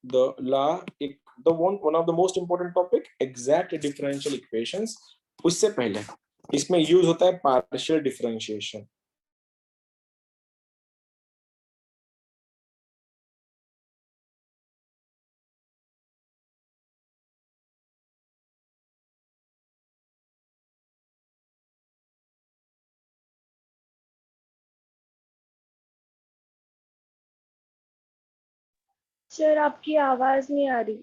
the law, the one of the most important topic, exact differential equations. उससे पहले इसमें use होता है पार्शियल डिफरेंशिएशन। सर आपकी आवाज नहीं आ रही।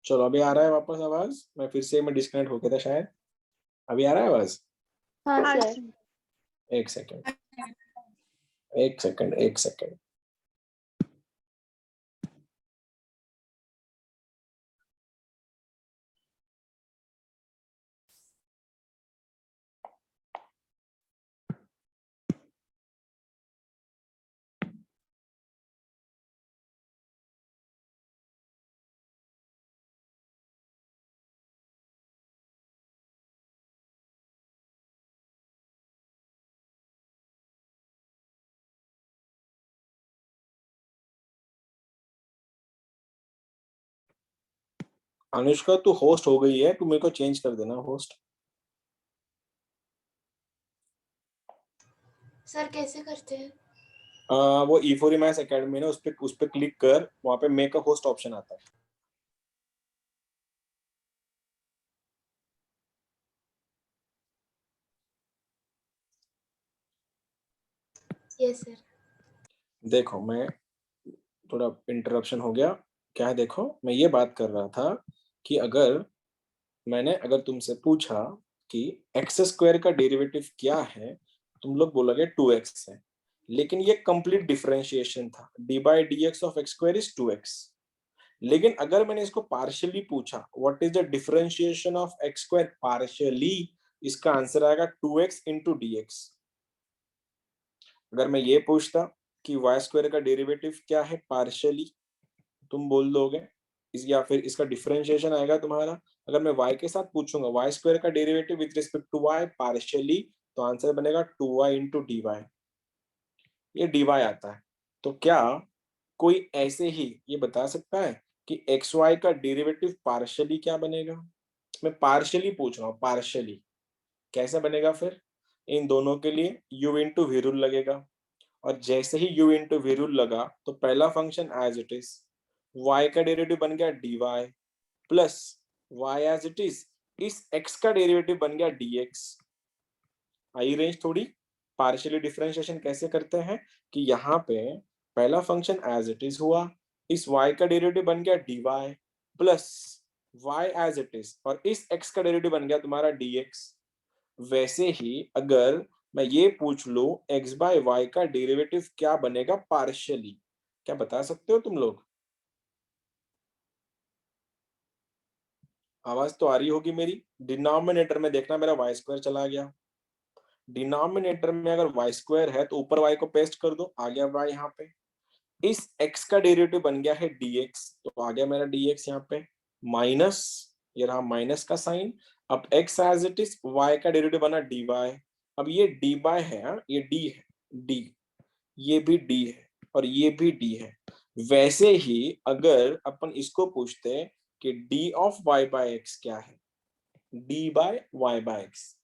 चलो अभी आ रहा है वापस आवाज? मैं फिर से डिस्कनेक्ट हो गया था शायद। अभी आ रहा है आवाज? हाँ सर। एक सेकंड, एक सेकंड, एक सेकंड। अनुष्का तू होस्ट हो गई है, तू मेरे को चेंज कर देना होस्ट। सर कैसे करते हैं? वो E4 मैथ्स एकेडमी ने उस पे क्लिक कर, वहां पे मेक अ होस्ट ऑप्शन आता है। Yes sir. देखो मैं थोड़ा इंटरप्शन हो गया। क्या है, देखो मैं ये बात कर रहा था कि अगर तुमसे पूछा कि एक्स स्क्वायर का डेरिवेटिव क्या है, तुम लोग बोलोगे 2x है, लेकिन ये कंप्लीट डिफरेंशिएशन था। D by D x of x square is 2x। लेकिन अगर मैंने इसको पार्शियली पूछा, what is the differentiation of x square partially, इसका आंसर आएगा 2x इंटू डी एक्स। अगर मैं ये पूछता कि वाई स्क्वायर का डेरिवेटिव क्या है पार्शियली, तुम बोल दोगे या फिर इसका डिफरेंशिएशन आएगा तुम्हारा। अगर मैं y के साथ पूछूंगा वाई स्क्वायर का derivative with respect to y partially, तो आंसर बनेगा 2y इंटू डी वाई। ये dy आता है। तो क्या कोई ऐसे ही ये बता सकता है कि एक्स वाई का डेरिवेटिव पार्शियली क्या बनेगा? मैं पार्शियली पूछ रहा हूँ, पार्शियली कैसे बनेगा? फिर इन दोनों के लिए u इंटू वी रूल लगेगा, और जैसे ही u इंटू वी रूल लगा तो पहला function as it is, y का डेरिवेटिव बन गया dy plus y as it is, इस x का डेरिवेटिव बन गया dx। आई रेंज थोड़ी। पार्शियली डिफरेंशिएशन कैसे करते हैं कि यहाँ पे पहला फंक्शन एज इट इज हुआ, इस y का डेरिवेटिव बन गया dy plus y as it is, और इस x का डेरिवेटिव बन गया तुम्हारा dx। वैसे ही अगर मैं ये पूछ लूं x बाय वाई का डेरिवेटिव क्या बनेगा पार्शियली, क्या बता सकते हो तुम लोग? आवाज तो आ रही होगी मेरी। डिनोमिनेटर में देखना मेरा वाई स्क्वायर चला गया। डिनोमिनेटर में अगर वाई स्क्वायर है तो ऊपर वाई को पेस्ट कर दो, आ गया वाई यहाँ पे। इस x का डेरिवेटिव बन गया है dx, तो आ गया मेरा dx यहाँ पे माइनस, ये रहा माइनस का साइन। अब x as it is, y का डेरिवेटिव बना dy। अब ये dy है, ये d है, d, ये भी d है और ये भी d है। वैसे ही अगर अपन इसको पूछते कि d of y by x क्या है, d by y by x,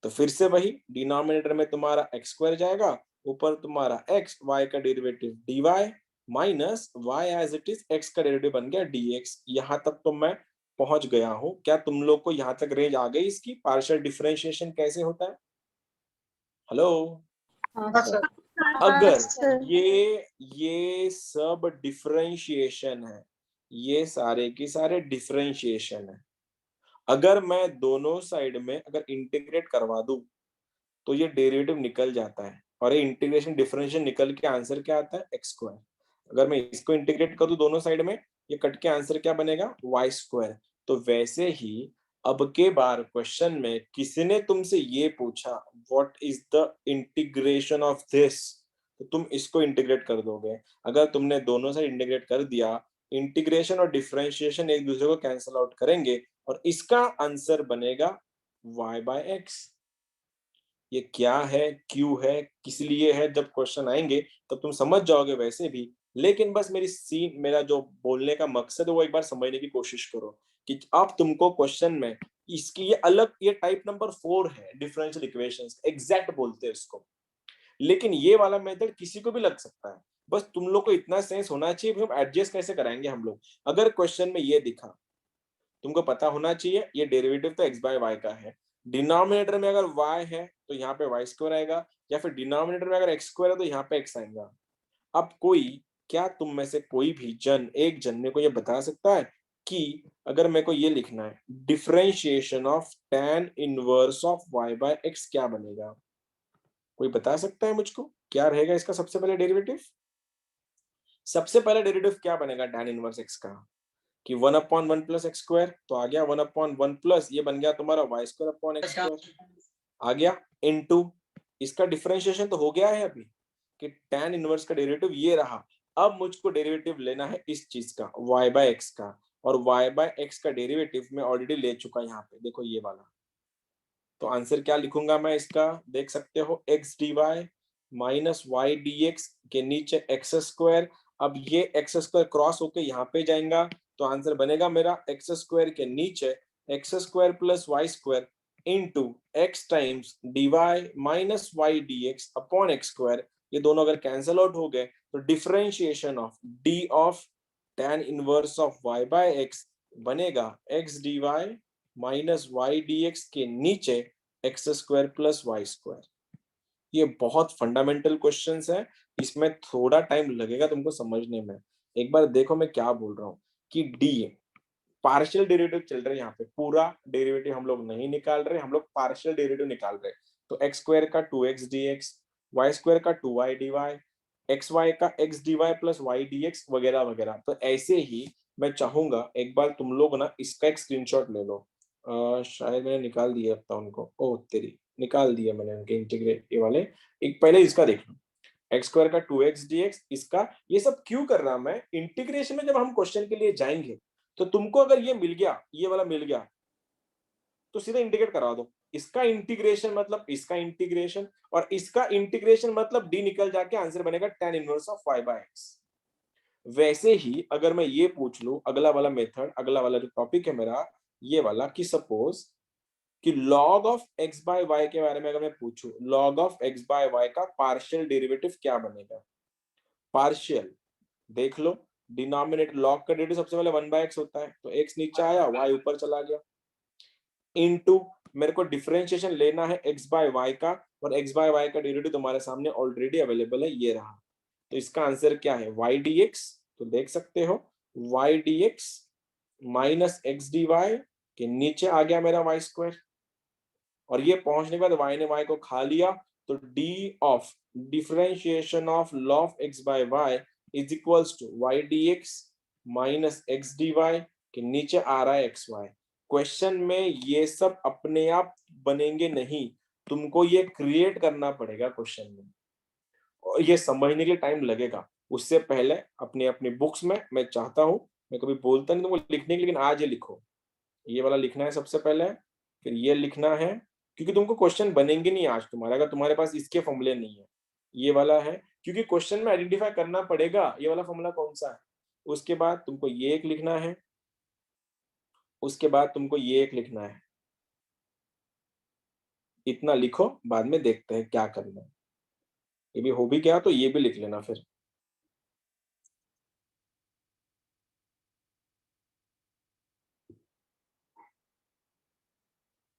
तो फिर से वही डिनोमिनेटर में तुम्हारा एक्स स्क्वायर जाएगा, ऊपर तुम्हारा x, y का derivative dy minus y as it is, x का डेरिवेटिव बन गया dx। यहां तक तो मैं पहुंच गया हूं। क्या तुम लोग को यहां तक रेंज आ गई इसकी पार्शियल डिफरेंशिएशन कैसे होता है? हेलो। हाँ सर। अगर ये सब डिफरेंशिएशन है, ये सारे की सारे डिफरेंशिएशन है, अगर मैं दोनों साइड में अगर इंटीग्रेट करवा दूं तो ये डेरिवेटिव निकल जाता है, और ये इंटीग्रेशन डिफरेंशिएशन निकल के आंसर क्या आता है, एक्स स्क्वायर। अगर मैं इसको इंटीग्रेट कर दूं दोनों साइड में, ये कट के आंसर क्या बनेगा, वाई स्क्वायर। तो वैसे ही अब के बार क्वेश्चन में किसी ने तुमसे ये पूछा what is the integration of this, तो तुम इसको इंटीग्रेट कर दोगे। अगर तुमने दोनों साइड इंटीग्रेट कर दिया, इंटीग्रेशन और डिफरेंशिएशन एक दूसरे को कैंसिल आउट करेंगे और इसका आंसर बनेगा y बाय एक्स। ये क्या है, क्यों है, किस लिए है, जब क्वेश्चन आएंगे तब तुम समझ जाओगे वैसे भी। लेकिन बस मेरा जो बोलने का मकसद है वो एक बार समझने की कोशिश करो कि अब तुमको क्वेश्चन में इसकी ये अलग, ये टाइप नंबर 4 है डिफरेंशियल इक्वेशंस, एग्जैक्ट बोलते हैं इसको। लेकिन ये वाला मेथड किसी को भी लग सकता है, बस तुम लोग को इतना सेंस होना चाहिए हम एडजस्ट कैसे कराएंगे हम लोग। अगर क्वेश्चन में ये दिखा, तुमको पता होना चाहिए ये डेरिवेटिव तो x बाय वाई का है, डिनोमिनेटर में अगर y है तो यहाँ पे वाई स्क्वायर आएगा, या फिर डिनोमिनेटर में अगर एक्स स्क्वायर है तो यहाँ पे x आएगा। अब क्या तुम में से कोई भी एक जन मेरे को ये बता सकता है कि अगर मेरे को ये लिखना है differentiation of tan inverse of y by x क्या बनेगा? कोई बता सकता है मुझको क्या रहेगा इसका सबसे पहले डेरिवेटिव? सबसे पहला डेरिवेटिव क्या बनेगा tan इनवर्स x का, कि 1/1 प्लस एक्स स्क्वायर, तो आ गया 1/1 प्लस ये बन गया तुम्हारा Y square upon x square आ गया, इनटू इसका डिफरेंशिएशन तो हो गया है अभी कि tan इनवर्स का डेरिवेटिव ये रहा। अब मुझको डेरिवेटिव लेना है इस चीज का y बाय एक्स का, और y बाय एक्स का डेरिवेटिव मैं ऑलरेडी ले चुका यहाँ पे, देखो ये वाला। तो आंसर क्या लिखूंगा मैं इसका, देख सकते हो x dy minus y dx के नीचे एक्स स्क्वायर। अब ये एक्स स्क्वायर क्रॉस होके यहाँ पे जाएगा, तो आंसर बनेगा मेरा एक्स स्क्वायर के नीचे x square plus y square into x times d y minus y d x upon x square. ये दोनों अगर कैंसिल आउट हो गए तो differentiation of d of tan inverse of y by x बनेगा x d y minus y d x के नीचे x square plus y square. ये बहुत फंडामेंटल क्वेश्चंस है, इसमें थोड़ा टाइम लगेगा तुमको समझने में। एक बार देखो मैं क्या बोल रहा हूँ कि डी पार्शियल डेरिवेटिव चल रहे हैं, यहाँ पे पूरा डेरिवेटिव हम लोग नहीं निकाल रहे, हम लोग पार्शियल डेरिवेटिव निकाल रहे हैं। तो एक्स स्क्वायर का 2x dx, वाई स्क्वायर का 2y dy, एक्स वाई का x dy plus y dx वगैरह वगैरह। तो ऐसे ही मैं चाहूंगा एक बार तुम लोग ना इसका एक स्क्रीनशॉट ले लो। शायद मैंने निकाल दिया था उनको, ओ तेरी निकाल दिया मैंने उनके इंटीग्रेट ये वाले। एक पहले इसका देख लो, एक्स स्क्वायर का 2x dx, इसका ये सब क्यों कर रहा मैं, इंटीग्रेशन में जब हम क्वेश्चन के लिए जाएंगे तो तुमको अगर ये मिल गया, ये वाला मिल गया, तो सीधा इंटीग्रेट करा दो। इसका इंटीग्रेशन मतलब इसका इंटीग्रेशन, और इसका इंटीग्रेशन मतलब डी निकल जाके आंसर बनेगा tan inverse of y by x. वैसे ही अगर मैं ये पूछ लूं अगला वाला मेथड, अगला वाला जो टॉपिक है मेरा ये वाला, कि सपोज कि log of x by y के बारे में अगर मैं पूछूं, log of x by y का पार्शियल डेरिवेटिव क्या बनेगा? पार्शियल देख लो, डिनोमिनेटर लॉग का डेरिवेटिव सबसे पहले 1/x होता है, तो x नीचे आया y ऊपर चला गया, इनटू मेरे को डिफरेंशिएशन लेना है x बाय y का, और x बाय y का डेरिवेटिव तुम्हारे सामने ऑलरेडी अवेलेबल है, ये रहा। तो इसका आंसर क्या है, y dx। तो देख सकते हो y dx minus x d y के नीचे आ गया मेरा वाई स्क्वायर, और ये पहुंचने के बाद y ने y को खा लिया, तो d of differentiation of log x by y is equals to y dx minus x d y के नीचे आ रहा है एक्स वाई। क्वेश्चन में ये सब अपने आप बनेंगे नहीं, तुमको ये क्रिएट करना पड़ेगा क्वेश्चन में, और ये समझने के लिए टाइम लगेगा। उससे पहले अपनी अपनी बुक्स में, मैं चाहता हूँ, मैं कभी बोलता नहीं तुमको लिखने के, लेकिन आज ये लिखो, ये वाला लिखना है सबसे पहले, फिर ये लिखना है, क्योंकि तुमको क्वेश्चन बनेंगे नहीं आज तुम्हारे अगर तुम्हारे पास इसके फॉर्मूले नहीं है। ये वाला है क्योंकि क्वेश्चन में आइडेंटिफाई करना पड़ेगा ये वाला फॉर्मूला कौन सा है। उसके बाद तुमको ये एक लिखना है, उसके बाद तुमको ये एक लिखना है। इतना लिखो, बाद में देखते हैं क्या करना है। ये भी हो भी गया तो ये भी लिख लेना फिर।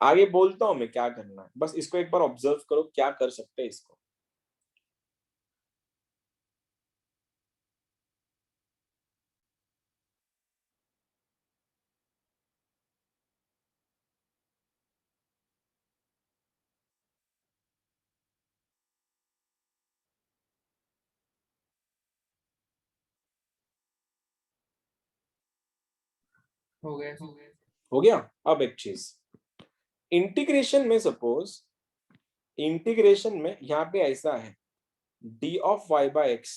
आगे बोलता हूं मैं क्या करना है, बस इसको एक बार ऑब्जर्व करो क्या कर सकते हैं इसको। हो गया। अब एक चीज इंटीग्रेशन में, सपोज इंटीग्रेशन में यहाँ पे ऐसा है d of y by x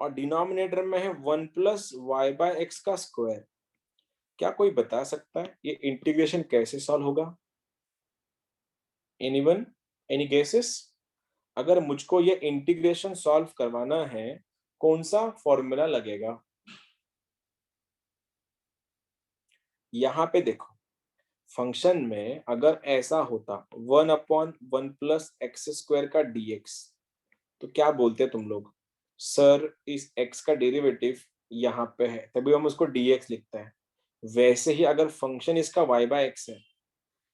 और डिनोमिनेटर में है 1 प्लस वाई बाय एक्स का स्क्वायर। क्या कोई बता सकता है ये इंटीग्रेशन कैसे सॉल्व होगा? Anyone, any guesses? अगर मुझको ये इंटीग्रेशन सॉल्व करवाना है कौन सा फॉर्मूला लगेगा? यहां पे देखो फंक्शन में अगर ऐसा होता 1/1 प्लस एक्स स्क्वायर का dx, तो क्या बोलते तुम लोग? सर इस x का डेरिवेटिव यहाँ पे है तभी हम उसको dx लिखते हैं। वैसे ही अगर फंक्शन इसका y बाय एक्स है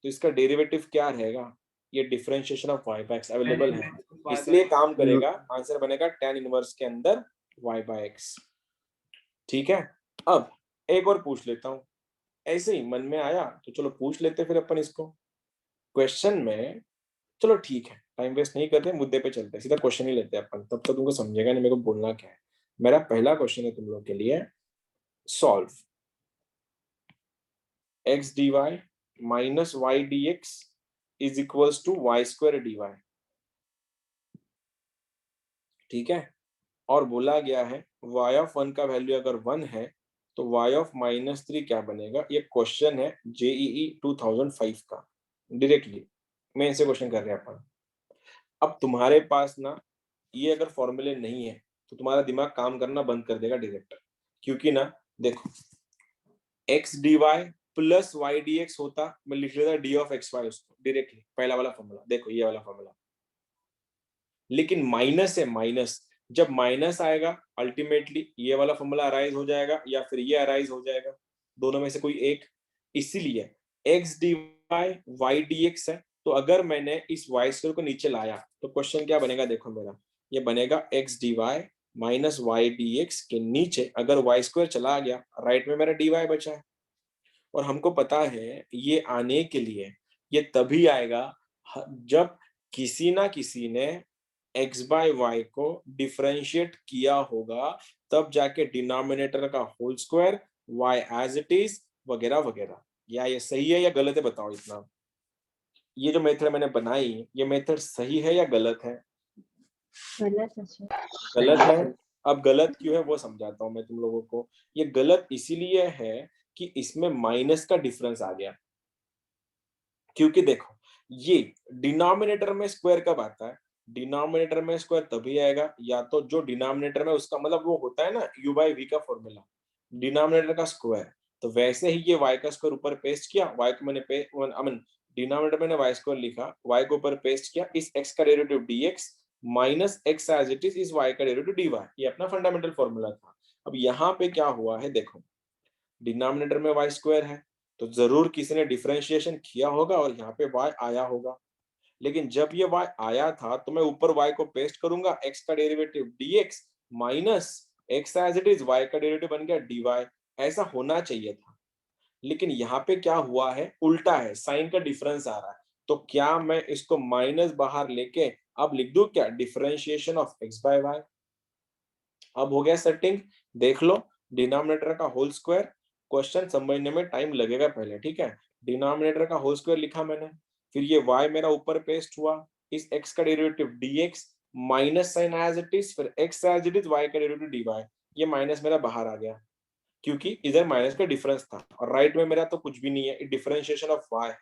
तो इसका डेरिवेटिव क्या रहेगा? ये differentiation of y by x available है, इसलिए काम करेगा, आंसर बनेगा tan इनवर्स के अंदर y बाय एक्स। ठीक है, अब एक और पूछ लेता हूँ, ऐसे ही मन में आया तो चलो पूछ लेते फिर अपन इसको क्वेश्चन में। चलो ठीक है, टाइम वेस्ट नहीं करते, मुद्दे पे चलते, सीधा क्वेश्चन ही लेते हैं अपन, तब तक तुमको समझेगा नहीं मेरे को बोलना क्या है। मेरा पहला क्वेश्चन है तुम लोग के लिए, solve x dy minus y dx is equals to y square dy। ठीक है, और बोला गया है y ऑफ 1 का वैल्यू अगर 1 है तो y ऑफ -3 क्या बनेगा? ये क्वेश्चन है JEE 2005 का, डायरेक्टली मैं इसे क्वेश्चन कर रहे हैं अपन। अब तुम्हारे पास ना ये अगर फॉर्मूले नहीं है तो तुम्हारा दिमाग काम करना बंद कर देगा डायरेक्ट, क्योंकि ना देखो x dy plus y dx होता, मैं लिख लेता d ऑफ xy उसको डायरेक्टली, पहला वाला फॉर्मूला देखो, ये वाला फॉर्मूला। लेकिन माइनस है, माइनस जब माइनस आएगा अल्टीमेटली ये वाला फॉर्मूला अराइज हो जाएगा या फिर ये अराइज हो जाएगा, दोनों में से कोई एक। इसीलिए x dy y dx है, तो अगर मैंने इस y स्क्वायर को नीचे लाया तो क्वेश्चन क्या बनेगा? देखो मेरा ये बनेगा x dy minus y dx के नीचे अगर y स्क्वायर चला गया, राइट में मेरा dy बचा है। और हमको पता है ये आने के लिए ये तभी आएगा जब किसी ना किसी ने x बाय y को डिफरेंशिएट किया होगा, तब जाके डिनोमिनेटर का whole square y as it is वगैरह वगैरह। या ये सही है या गलत है बताओ इतना? ये जो मेथड मैंने बनाई ये मेथड सही है या गलत है? गलत है सर। गलत है। अब गलत क्यों है वो समझाता हूँ मैं तुम लोगों को। ये गलत इसीलिए है कि इसमें माइनस का डिफरेंस आ गया, क्योंकि देखो ये डिनोमिनेटर में स्क्वायर कब आता है? डिनोमिनेटर में स्क्वायर तभी आएगा या तो जो डिनोमिनेटर में उसका मतलब वो होता है ना u बाई वी का फॉर्मूला, डिनोमिनेटर का स्क्वायर। तो वैसे ही ये y का स्क्वायर ऊपर पेस्ट किया, y को मैंने डिनोमिनेटर मैंने y स्क्वायर लिखा, y को ऊपर पेस्ट किया, इस x का derivative dx minus x as it is y का डेरिवेटिव dy, ये अपना फंडामेंटल फॉर्मूला था। अब यहाँ पे क्या हुआ है देखो, डिनोमिनेटर में y स्क्वायर है तो जरूर किसी ने डिफरेंशिएशन किया होगा और यहाँ पे y आया होगा। लेकिन जब ये y आया था तो मैं ऊपर y को पेस्ट करूंगा, x का derivative dx minus x as it is y का डेरिवेटिव बन गया dy। ऐसा होना चाहिए था, लेकिन यहाँ पे क्या हुआ है, उल्टा है, साइन का डिफरेंस आ रहा है। तो क्या मैं इसको माइनस बाहर लेके अब लिख दूं क्या? Differentiation of x by y। अब हो गया सेटिंग, देख लो डिनोमिनेटर का होल स्क्वायर, क्वेश्चन समझने में टाइम लगेगा पहले, ठीक है। डिनोमिनेटर का होल स्क्वायर लिखा मैंने, फिर ये y मेरा ऊपर पेस्ट हुआ, इस x का derivative dx minus sign as it is, फिर x as it is y का डेरिवेटिव dy, ये माइनस मेरा बाहर आ गया क्योंकि इधर माइनस का डिफरेंस था, और राइट में मेरा तो कुछ भी नहीं है, डिफरेंशिएशन ऑफ y।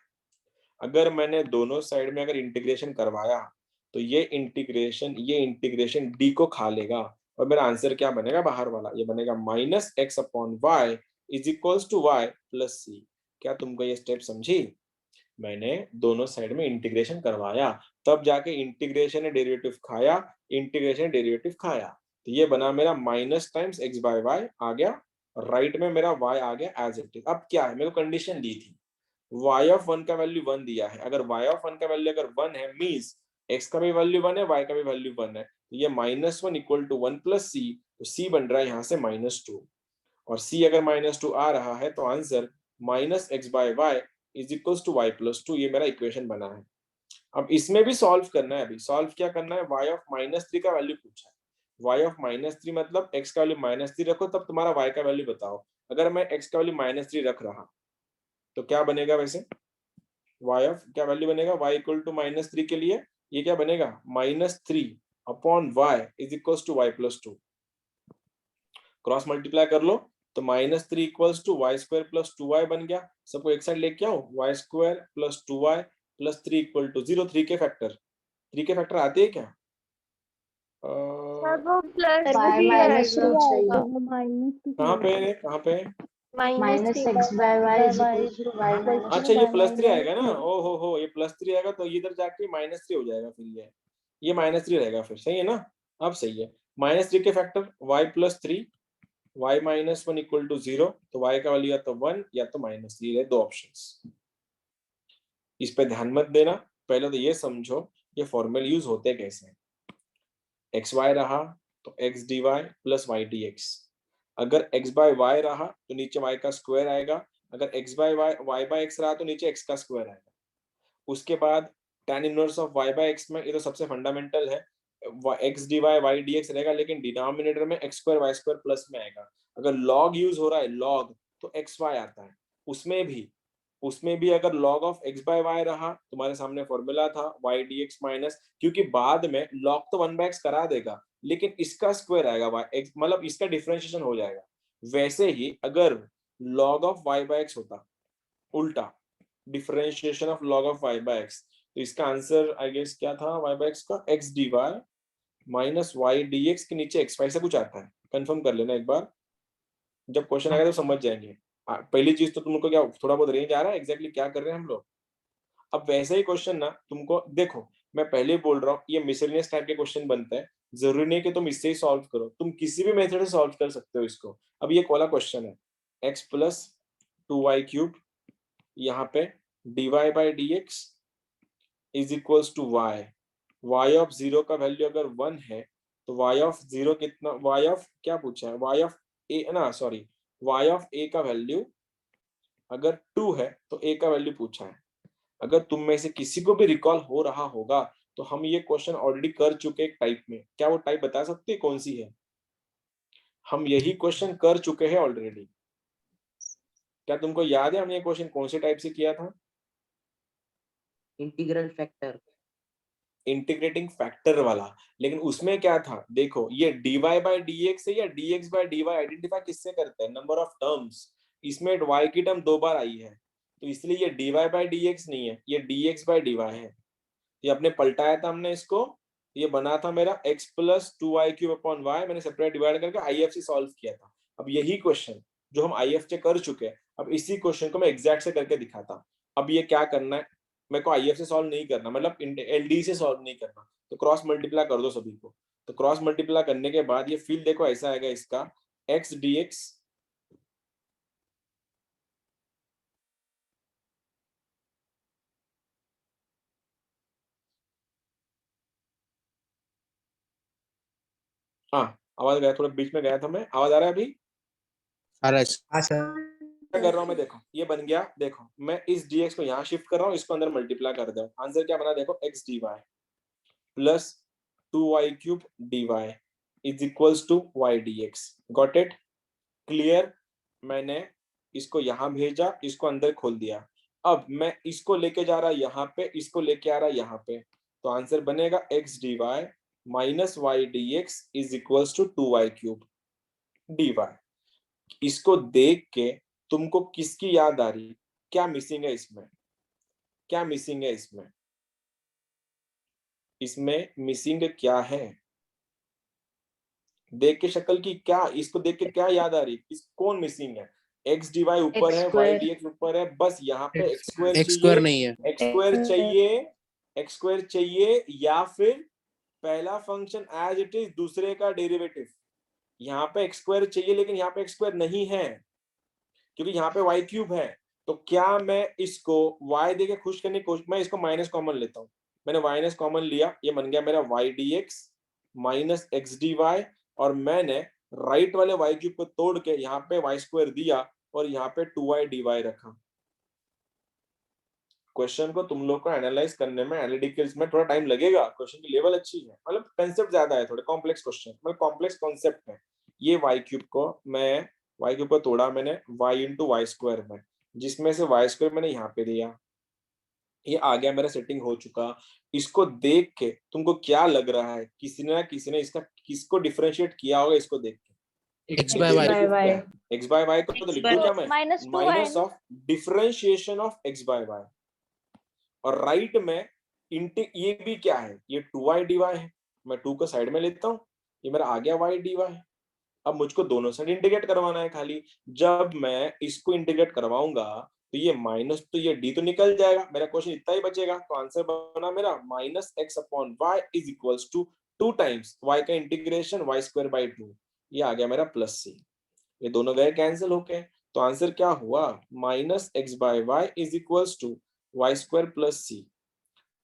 अगर मैंने दोनों साइड में अगर इंटीग्रेशन करवाया तो ये इंटीग्रेशन d को खा लेगा और मेरा आंसर क्या बनेगा बाहर वाला? ये बनेगा minus x upon y is equals to y plus C. क्या तुमको ये स्टेप समझी? मैंने दोनों साइड में इंटीग्रेशन करवाया तब जाके इंटीग्रेशन ने डेरिवेटिव खाया, इंटीग्रेशन डेरिवेटिव खाया, तो ये बना मेरा minus times x by y आ गया, राइट में मेरा y आ गया एज इट इज। अब क्या है, मेरे को कंडीशन दी थी y ऑफ 1 का वैल्यू 1 दिया है, अगर y ऑफ 1 का वैल्यू अगर 1 है मींस x का भी वैल्यू 1 है, y का भी वैल्यू 1 है, तो ये -1 इक्वल टू 1 प्लस c, तो c बन रहा है यहाँ से -2, और c अगर -2 आ रहा है तो answer minus x by y is equals to y plus 2, ये मेरा इक्वेशन बना है। अब इसमें भी सॉल्व करना है, अभी सॉल्व क्या करना है, y ऑफ -3 का वैल्यू पूछा है, y ऑफ -3 मतलब x का वैल्यू -3 रखो, तब तुम्हारा y का वैल्यू बताओ। अगर मैं x का वैल्यू -3 रख रहा तो क्या बनेगा वैसे? y ऑफ क्या वैल्यू बनेगा? y इक्वल टू -3 के लिए ये क्या बनेगा? -3 upon y is equal to y plus 2। Cross multiply कर लो तो -3 equals to y square plus 2y बन गया। सबको एक साइड लेके आओ, y square plus 2y plus 3 equal to 0। 3 के फैक्टर आते हैं क्या? सर वो प्लस y थ्री माइनस आएगा। 2 चाहिए। कहाँ पे? Minus -x by y is equals to y minus अच्छा, ये 2। +3 आएगा ना? ओ हो, ये +3 आएगा तो इधर जाके -3 हो जाएगा। फिर ये -3 रहेगा फिर, सही है ना? अब सही है। -3 के factor y plus 3 y minus 1 equal to 0, तो y का वैल्यू या तो 1 या तो -3 है, दो ऑप्शंस। इस पे ध्यान मत देना, पहले तो ये समझो ये फॉर्मूले यूज होते कैसे हैं। एक्स वाई रहा तो x d y plus y d x. अगर एक्स बाय वाई रहा तो नीचे वाई का स्क्वायर आएगा। अगर x by y y by x रहा तो नीचे एक्स का स्क्वायर आएगा। उसके बाद tan inverse of y by x में, ये तो सबसे फंडामेंटल है, x dy y dx रहेगा, लेकिन डिनोमिनेटर में x square y square plus में आएगा। अगर log यूज हो रहा है, log, तो xy आता है। उसमें भी अगर log of x by y रहा, तुम्हारे सामने फॉर्मूला था y dx माइनस, क्योंकि बाद में log तो 1/x करा देगा, लेकिन इसका स्क्वायर आएगा y x, मतलब इसका डिफरेंशिएशन हो जाएगा। वैसे ही अगर log of y by x होता, उल्टा differentiation of log of y by x, तो इसका आंसर आई गेस क्या था y बाय x का? x dy minus y dx के नीचे x y से कुछ आता है। कंफर्म कर लेना एक बार, जब क्वेश्चन आएगा तो समझ जाएंगे। पहली चीज तो तुमको क्या थोड़ा बहुत रेंज आ रहा है एग्जैक्टली क्या कर रहे हैं हम लोग। अब वैसे ही क्वेश्चन ना तुमको देखो, मैं पहले ही बोल रहा हूँ ये मिसलेनियस टाइप के क्वेश्चन बनते हैं, जरूरी नहीं कि तुम इससे ही सॉल्व करो, तुम किसी भी मेथड से सॉल्व कर सकते हो इसको। अब ये वाला क्वेश्चन है, x प्लस 2y क्यूब, यहाँ पे dy by dx is equals to y of 0 का वैल्यू अगर 1 है तो y ऑफ 0 कितना, y ऑफ क्या पूछा है? y ऑफ a ना, सॉरी, y ऑफ a का वैल्यू अगर 2 है तो a का वैल्यू पूछा है। अगर तुम में से किसी को भी रिकॉल हो रहा होगा तो हम ये क्वेश्चन ऑलरेडी कर चुके एक टाइप में। क्या वो टाइप बता सकते हैं कौन सी है? हम यही क्वेश्चन कर चुके हैं ऑलरेडी। क्या तुमको याद है हमने ये क्वेश्चन कौन से टाइप से किया था? इंटीग्रल फैक्टर, इंटीग्रेटिंग फैक्टर वाला। लेकिन उसमें क्या था, देखो ये dy बाई dx है या dx बाई dy आइडेंटिफाई किससे करते हैं? Number of terms. इसमें y की टर्म 2 बार आई है, तो इसलिए ये dy बाई dx नहीं है, ये dx बाई dy है। ये अपने पलटाया था हमने इसको, ये बना था मेरा x plus 2y cube upon y, मैंने सेपरेट डिवाइड करके IF से सॉल्व किया था। अब यही क्वेश्चन जो हम IF से कर चुके हैं, अब इसी क्वेश्चन को मैं एग्जैक्ट से करके दिखाता। अब ये क्या करना है, मेरे को IF से सॉल्व नहीं करना, मतलब LD से सॉल्व नहीं करना, तो क्रॉस मल्टीप्लाई कर दो सभी को। तो क्रॉस मल्टीप्लाई करने के बाद ये फील्ड देखो ऐसा आएगा इसका, x dx हाँ, आवाज गया थोड़ा बीच में, गया था मैं। आवाज आ रहा है अभी? क्या कर रहा हूँ मैं, देखो ये बन गया। देखो मैं इस dx को यहाँ शिफ्ट कर रहा हूँ, इसको अंदर मल्टीप्लाई कर दो। आंसर क्या बना देखो, x dy plus 2y cube dy is equals to y dx। Got it? Clear? मैंने इसको यहाँ भेजा, इसको अंदर खोल दिया। अब मैं इसको लेके जा रहा यहाँ पे, इसको लेके आ रहा यहाँ पे, तो आंसर बनेगा x dy minus y dx is equals to 2y cube dy। इसको देख के तुमको किसकी याद आ रही? क्या मिसिंग है इसमें? क्या मिसिंग है इसमें? इसमें मिसिंग क्या है? देख के शक्ल की क्या, इसको देख के क्या याद आ रही? इस कौन मिसिंग है? एक्स डी वाई ऊपर है, वाई डी एक्स ऊपर है, बस यहाँ पे एक्स स्क्वायर चाहिए, नहीं है, एक्स स्क्वायर चाहिए, एक्स स्क्वायर चाहिए, या फिर पहला फंक्शन एज इट इज दूसरे का डेरिवेटिव। यहाँ पे एक्स स्क्वायर चाहिए, लेकिन यहाँ पे एक्स स्क्वायर नहीं है क्योंकि यहाँ पे वाई क्यूब है। तो क्या मैं इसको y दे के खुश करने की कोशिश, मैं इसको माइनस कॉमन लेता हूँ। मैंने माइनस कॉमन लिया, ये बन गया मेरा y dx minus x d y, और मैंने राइट वाले y क्यूब को तोड़ के यहाँ पे y स्क्वायर दिया और यहाँ पे 2y dy रखा। क्वेश्चन को तुम लोग को एनालाइज करने में, एनालिटिकल्स में थोड़ा टाइम लगेगा, क्वेश्चन की लेवल अच्छी है, मतलब कंसेप्ट ज्यादा है, थोड़े कॉम्प्लेक्स क्वेश्चन, मतलब कॉम्प्लेक्स कॉन्सेप्ट है। ये y क्यूब को मैं, y क्यूब को तोड़ा मैंने y इंटू वाई स्क्वायर में, जिसमें से y स्क्वायर मैंने यहाँ पे दिया, ये आ गया मेरा, सेटिंग हो चुका। इसको देख के तुमको क्या लग रहा है, किसी ना किसी ने इसका किसको डिफरेंशिएट किया होगा, इसको देख के। x by y by y x by y को तो लिख दूं क्या मैं, -2y माइनस ना? Of differentiation of x by y, और राइट में ये भी क्या है, ये 2y dy है, मैं 2 को साइड में लेता हूँ, ये मेरा आ गया y dy। अब मुझको दोनों साइड इंटीग्रेट करवाना है खाली, जब मैं इसको इंटीग्रेट करवाऊंगा तो ये माइनस, तो ये d तो निकल जाएगा, मेरा क्वेश्चन इतना ही बचेगा, तो आंसर बना मेरा minus x upon y is equals to 2 times y का इंटीग्रेशन y स्क्वायर बाई 2, ये आ गया मेरा प्लस c, ये दोनों गए कैंसिल होके, तो आंसर क्या हुआ, minus x by y is equals to y square plus C.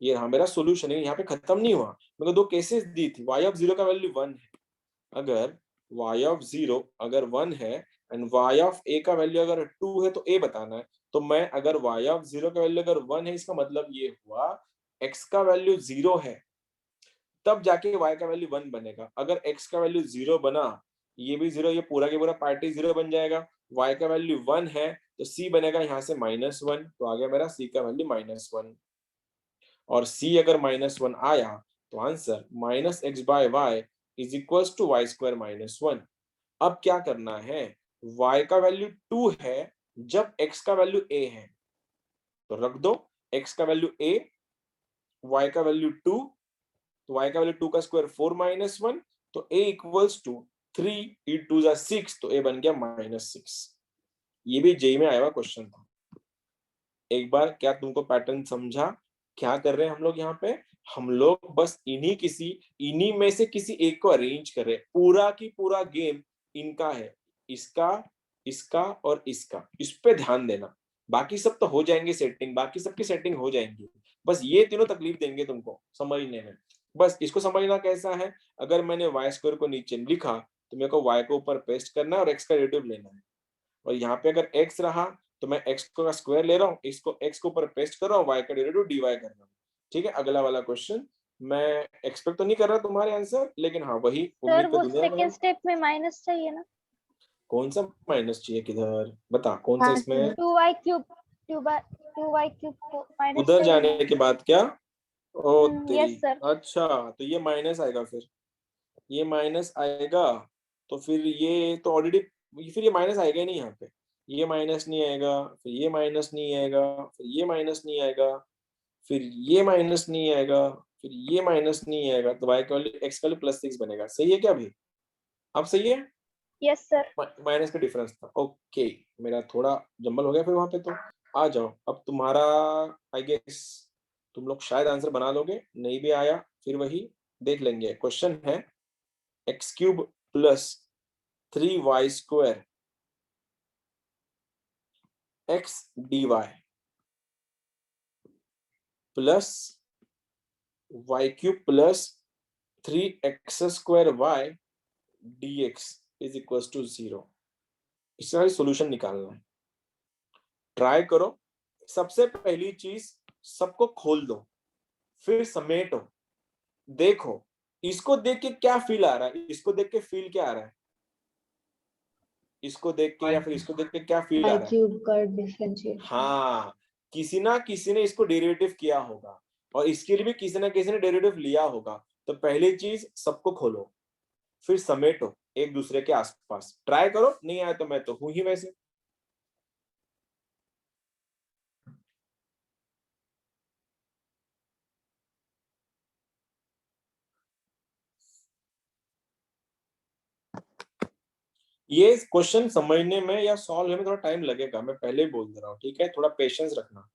ये रहा मेरा सोल्यूशन है, यहाँ पे खत्म नहीं हुआ, मेरे को दो केसेस दी थी, y ऑफ 0 का वैल्यू 1 है, अगर y ऑफ 0 अगर 1 है एंड y ऑफ a का वैल्यू अगर 2 है तो a बताना है, तो मैं अगर y ऑफ 0 का वैल्यू अगर 1 है, इसका मतलब ये हुआ x का वैल्यू 0 है, तब जाके y का वैल्यू 1 बनेगा, अगर x का वैल्यू 0 बना, ये भी 0, ये पूरा के पूरा पार्टी 0 बन जाएगा, y का वैल्यू 1 है तो c बनेगा यहाँ से -1, तो आ गया मेरा c का वैल्यू -1, और c अगर -1 आया तो answer minus x by y is equal to y square -1। अब क्या करना है, y का वैल्यू 2 है जब x का वैल्यू a है, तो रख दो x का वैल्यू a, y का वैल्यू 2, तो y का वैल्यू 2 का स्क्वायर 4 -1, तो a इक्वल्स टू 3 ई 2 जा 6, तो a बन गया -6। ये भी जेई में आया हुआ क्वेश्चन था। एक बार क्या तुमको पैटर्न समझा, क्या कर रहे हैं हम लोग यहाँ पे, हम लोग बस इन्हीं में से किसी एक को अरेंज कर रहे हैं, पूरा की पूरा गेम इनका है, इसका, इसका और इसका, इस पे ध्यान देना, बाकी सब तो हो जाएंगे सेटिंग, बाकी सबकी सेटिंग हो जाएंगी, बस ये तीनों तकलीफ देंगे तुमको समझने में। बस इसको समझना कैसा है, अगर मैंने वाई स्क्वायर को नीचे लिखा तो मेरे को वाई को ऊपर पेस्ट करना है और एक्स का डेरिवेटिव लेना है, और यहाँ पे अगर x रहा तो मैं x का स्क्वायर ले रहा हूँ, इसको x के ऊपर पेस्ट कर रहा हूँ, y का डेरिवेटिव dy कर रहा हूँ। ठीक है, अगला वाला क्वेश्चन मैं एक्सपेक्ट तो नहीं कर रहा तुम्हारे आंसर, लेकिन हाँ वही सर उम्मीद तो वो दुनिया में है। सेकंड स्टेप में माइनस चाहिए ना? कौन सा माइनस चाहिए, किधर बता, कौन सा हाँ इसमें, 2y क्यूब 2y क्यूब को माइनस उधर चाहिए जाने ना? के बाद क्या, ओ तेरी, यस सर। अच्छा तो ये माइनस आएगा, फिर ये माइनस आएगा, तो फिर ये तो ऑलरेडी, फिर ये माइनस आएगा ही नहीं यहाँ पे, ये माइनस नहीं आएगा, फिर ये माइनस नहीं आएगा, फिर ये माइनस नहीं आएगा, फिर ये माइनस नहीं आएगा, फिर ये माइनस नहीं आएगा, तो y का वैल्यू x का वैल्यू +6 बनेगा, सही है क्या अभी, अब सही है, यस सर। माइनस का डिफरेंस था, ओके, मेरा थोड़ा जंबल हो गया फिर वहां पे, तो आ जाओ अब तुम्हारा, आई गेस तुम लोग शायद आंसर बना लोगे, नहीं भी आया फिर वही देख लेंगे, क्वेश्चन है x cube plus 3y square x d y plus y cube plus 3x square y d x is equal to 0। इसका सोल्यूशन निकालना है, ट्राई करो। सबसे पहली चीज, सबको खोल दो, फिर समेटो, देखो इसको देख के क्या फील आ रहा है, इसको देख के फील क्या आ रहा है, इसको देख के या फिर इसको देख के क्या फील आ y रहा है, क्यूब का डिफरेंशिएट। हाँ किसी ना किसी ने इसको डेरिवेटिव किया होगा, और इसके लिए भी किसी ना किसी ने डेरिवेटिव लिया होगा, तो पहली चीज सबको खोलो, फिर समेटो एक दूसरे के आसपास, ट्राई करो, नहीं आया तो मैं तो हूं ही वैसे। ये क्वेश्चन समझने में या सॉल्व होने में थोड़ा टाइम लगेगा, मैं पहले ही बोल दे रहा हूँ, ठीक है, थोड़ा पेशेंस रखना।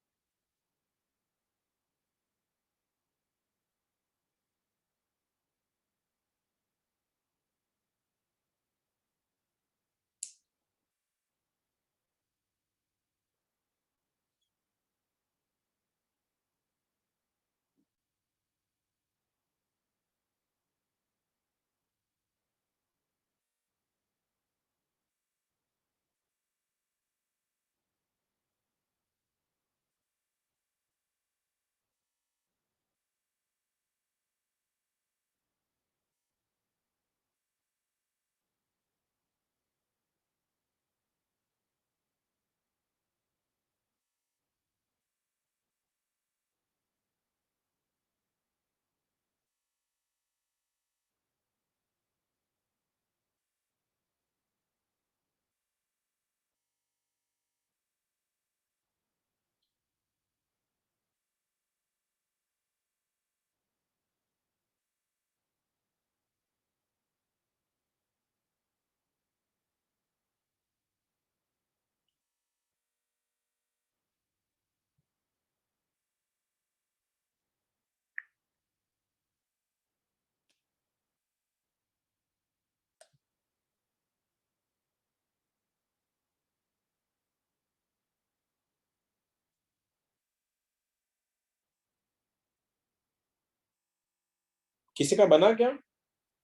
किसी का बना क्या?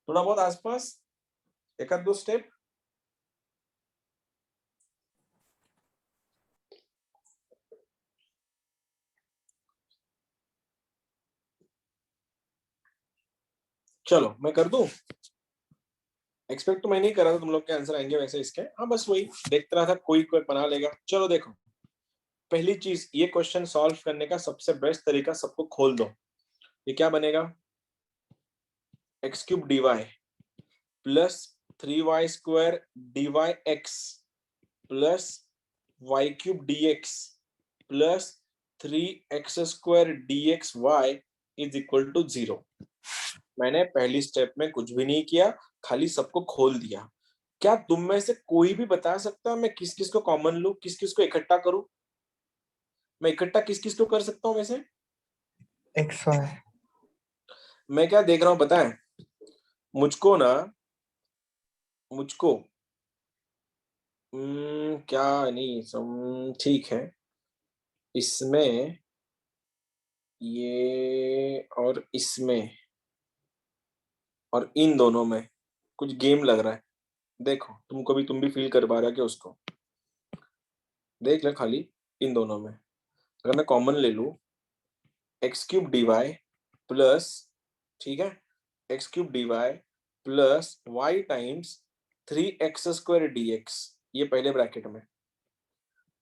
थोड़ा बहुत आसपास, एक आध दो स्टेप। चलो मैं कर दूं। एक्सपेक्ट तो मैं नहीं कर रहा था तुम लोग के आंसर आएंगे वैसे इसके। हाँ बस वही देखता रहा था, कोई कोई बना लेगा। चलो देखो, पहली चीज, ये क्वेश्चन सॉल्व करने का सबसे बेस्ट तरीका, सबको खोल दो। ये क्या बनेगा? X cube d y plus 3y² dy x plus y cube dx plus 3x² dxy is equal to 0। मैंने पहली स्टेप में कुछ भी नहीं किया, खाली सबको खोल दिया। क्या तुम में से कोई भी बता सकता है मैं किस किस को कॉमन लूं, किस किस को इकट्ठा करूं? मैं इकट्ठा किस किस को कर सकता हूं वैसे? X y. मैं क्या देख रहा हूं पता है? मुझको ना, मुझको क्या नहीं सम, ठीक है, इसमें ये और इसमें और इन दोनों में कुछ गेम लग रहा है। देखो तुमको भी, तुम भी फील कर पा रहे हो क्या उसको? देख ले खाली इन दोनों में, अगर मैं कॉमन ले लूं x cube d y plus, ठीक है, x cube d y plus y times 3x² dx, ये पहले ब्रैकेट में,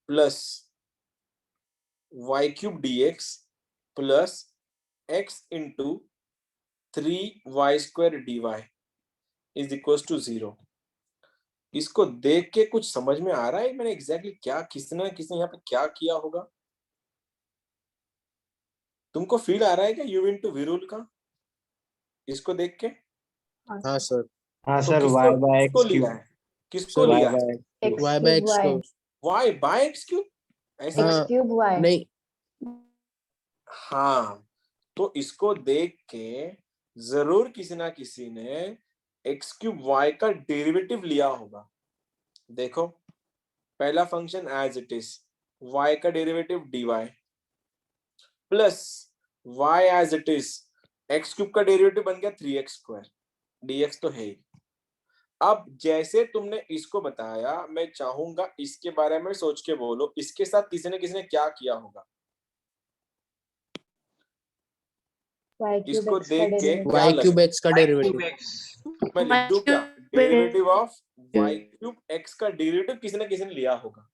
plus y cube dx plus x into 3y² dy is equal to 0। इसको देख के कुछ समझ में आ रहा है मैंने एग्जैक्टली क्या, किसने किसने यहाँ पे क्या किया होगा? तुमको फील आ रहा है क्या यू इंटू वी रूल का इसको देख के? हाँ सर। हाँ तो सर, किसको वाई बाय किसको एक्स लिया क्यूब। है? किसको सर वाई लिया है? By x y by cube x y. को। y बाय एक्स क्यूब, ऐसे? एक्स हाँ क्यूब वाई। नहीं, हाँ, तो इसको देख के जरूर किसी ना किसी ने एक्स क्यूब वाई का डेरिवेटिव लिया होगा। देखो पहला function as it is, y का derivative dy plus y as it is, x cube का डेरिवेटिव बन गया 3x², dx तो है ही। अब जैसे तुमने इसको बताया, मैं चाहूंगा इसके बारे में सोच के बोलो, इसके साथ किसी ने क्या किया होगा? वाई क्यूब इसको एक्स का देख के डेरिवेटिव। क्या y लगे? क्यूब x का डेरिवेटिव। मैं लिख दूं क्या? Derivative of y cube x का डेरिवेटिव किसी ने लिया होगा।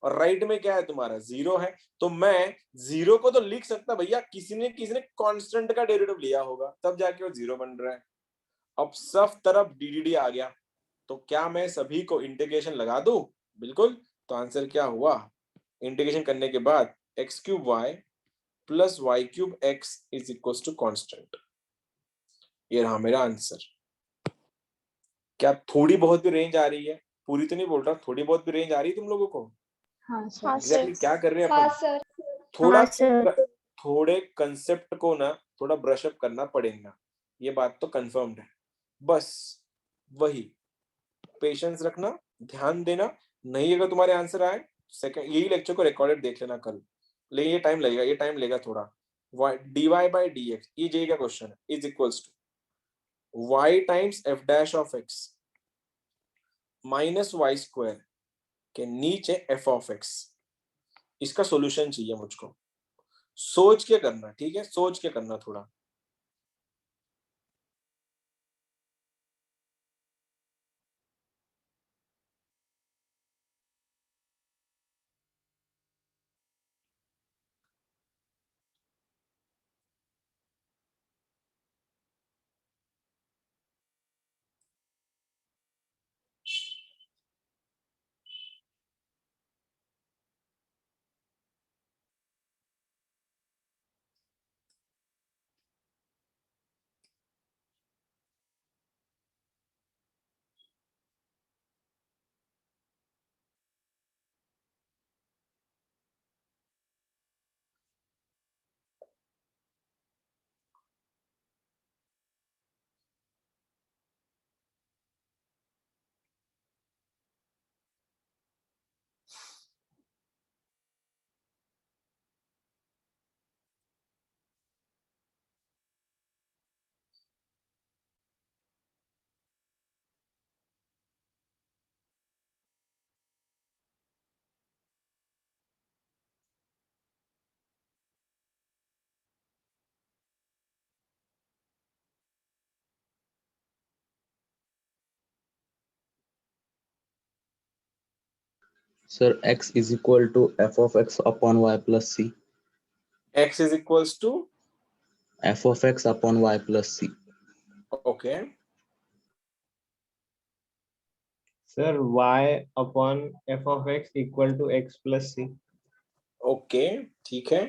और राइट में क्या है तुम्हारा? 0 है, तो मैं 0 को तो लिख सकता भैया, किसी ने कांस्टेंट का डेरिवेटिव लिया होगा, तब जाके वो 0 बन रहा है। अब सब तरफ ddd आ गया, तो क्या मैं सभी को इंटीग्रेशन लगा दूं? बिल्कुल। तो आंसर क्या हुआ? इंटीग्रेशन करने के बाद x cube y plus y cube x is equal to constant. ये रहा मेरा आंसर। क्या थोड़ी बहुत भी रेंज आ रही है? पूरी तो नहीं बोल रहा, थोड़ी बहुत भी रेंज आ रही है तुम लोगों को? हाँ सर। हाँ एग्जैक्टली सर। क्या कर रहे हैं हाँ अपन? सर। थोड़ा हाँ सर। थोड़े कंसेप्ट को ना थोड़ा ब्रश अप करना पड़ेगा, ये बात तो कंफर्म्ड है। बस वही पेशेंस रखना, ध्यान देना। नहीं अगर तुम्हारे आंसर आए, सेकंड यही लेक्चर को रिकॉर्डेड देख लेना कल, लेकिन ये टाइम लगेगा, ये टाइम लेगा थोड़ा। dy बाई dx, ये जे का क्वेश्चन है, is equals to y times f dash of x minus y² के नीचे f ऑफ x। इसका सॉल्यूशन चाहिए मुझको, सोच के करना, ठीक है? सोच के करना थोड़ा। Sir, x is equal to f of x upon y plus c. x is equals to F of x upon y plus c. okay, Sir, y upon f of x equal to x plus c. Okay ठीक है,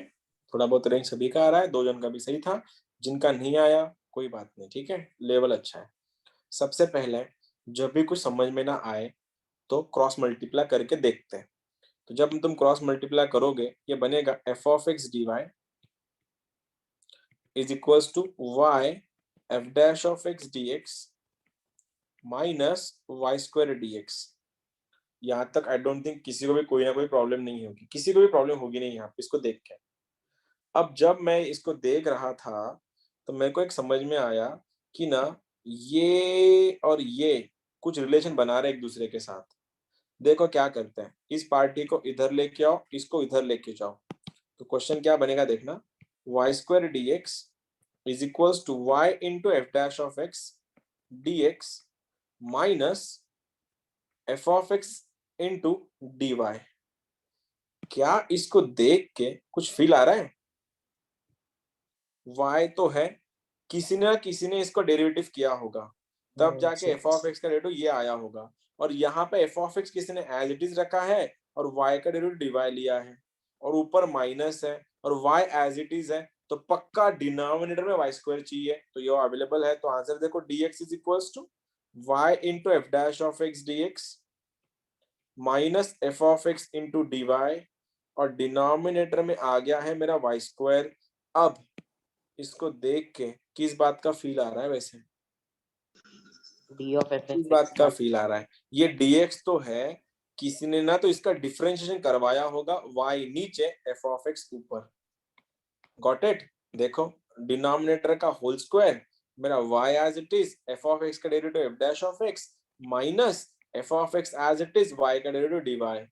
थोड़ा बहुत range सभी का आ रहा है, 2 जन का भी सही था, जिनका नहीं आया कोई बात नहीं, ठीक है, लेवल अच्छा है। सबसे पहले जब भी कुछ समझ में ना आए तो क्रॉस मल्टीप्लाई करके देखते हैं। तो जब तुम क्रॉस मल्टीप्लाई करोगे ये बनेगा f of x dy is equals to y f dash of x dx minus y square dx। यहाँ तक आई डोंट थिंक किसी को भी कोई ना कोई प्रॉब्लम नहीं होगी, किसी को भी प्रॉब्लम होगी नहीं यहाँ पे इसको देख के। अब जब मैं इसको देख रहा था तो मेरे को एक समझ में आया कि ना ये और ये कुछ रिलेशन बना रहे एक दूसरे के साथ। देखो क्या करते हैं, इस पार्टी को इधर लेके आओ, इसको इधर लेके जाओ, तो क्वेश्चन क्या बनेगा देखना, y square dx is equals to y into f dash of x dx minus f of x into dy। क्या इसको देख के कुछ फील आ रहा है? y तो है, किसी ने इसको डेरिवेटिव किया होगा, तब जाके एफ ऑफ एक्स का डेरिवेटिव ये आया होगा, और यहाँ पे एफ ऑफ एक्स किसी ने एज इट इज रखा है और y का डेरिवेटिव डिवाइड लिया है, और ऊपर माइनस है और y एज इट इज है, तो पक्का डिनोमिनेटर में y स्क्वायर चाहिए, तो ये अवेलेबल है। तो आंसर देखो dx is equals to y into f dash of x dx minus f of x into dy, और डिनोमिनेटर में आ गया है मेरा y स्क्वायर। अब इसको देख के किस बात का फील आ रहा है वैसे? डी ऑफ एफ किस बात का फील आ रहा है? ये dx तो है, किसी ने ना तो इसका डिफरेंशिएशन करवाया होगा, y नीचे एफ ऑफ एक्स ऊपर। Got it? देखो डिनोमिनेटर का होल स्क्वायर मेरा y as it is f of x का derivative f dash of x minus f of x as it is y का डेरिवेटिव dy,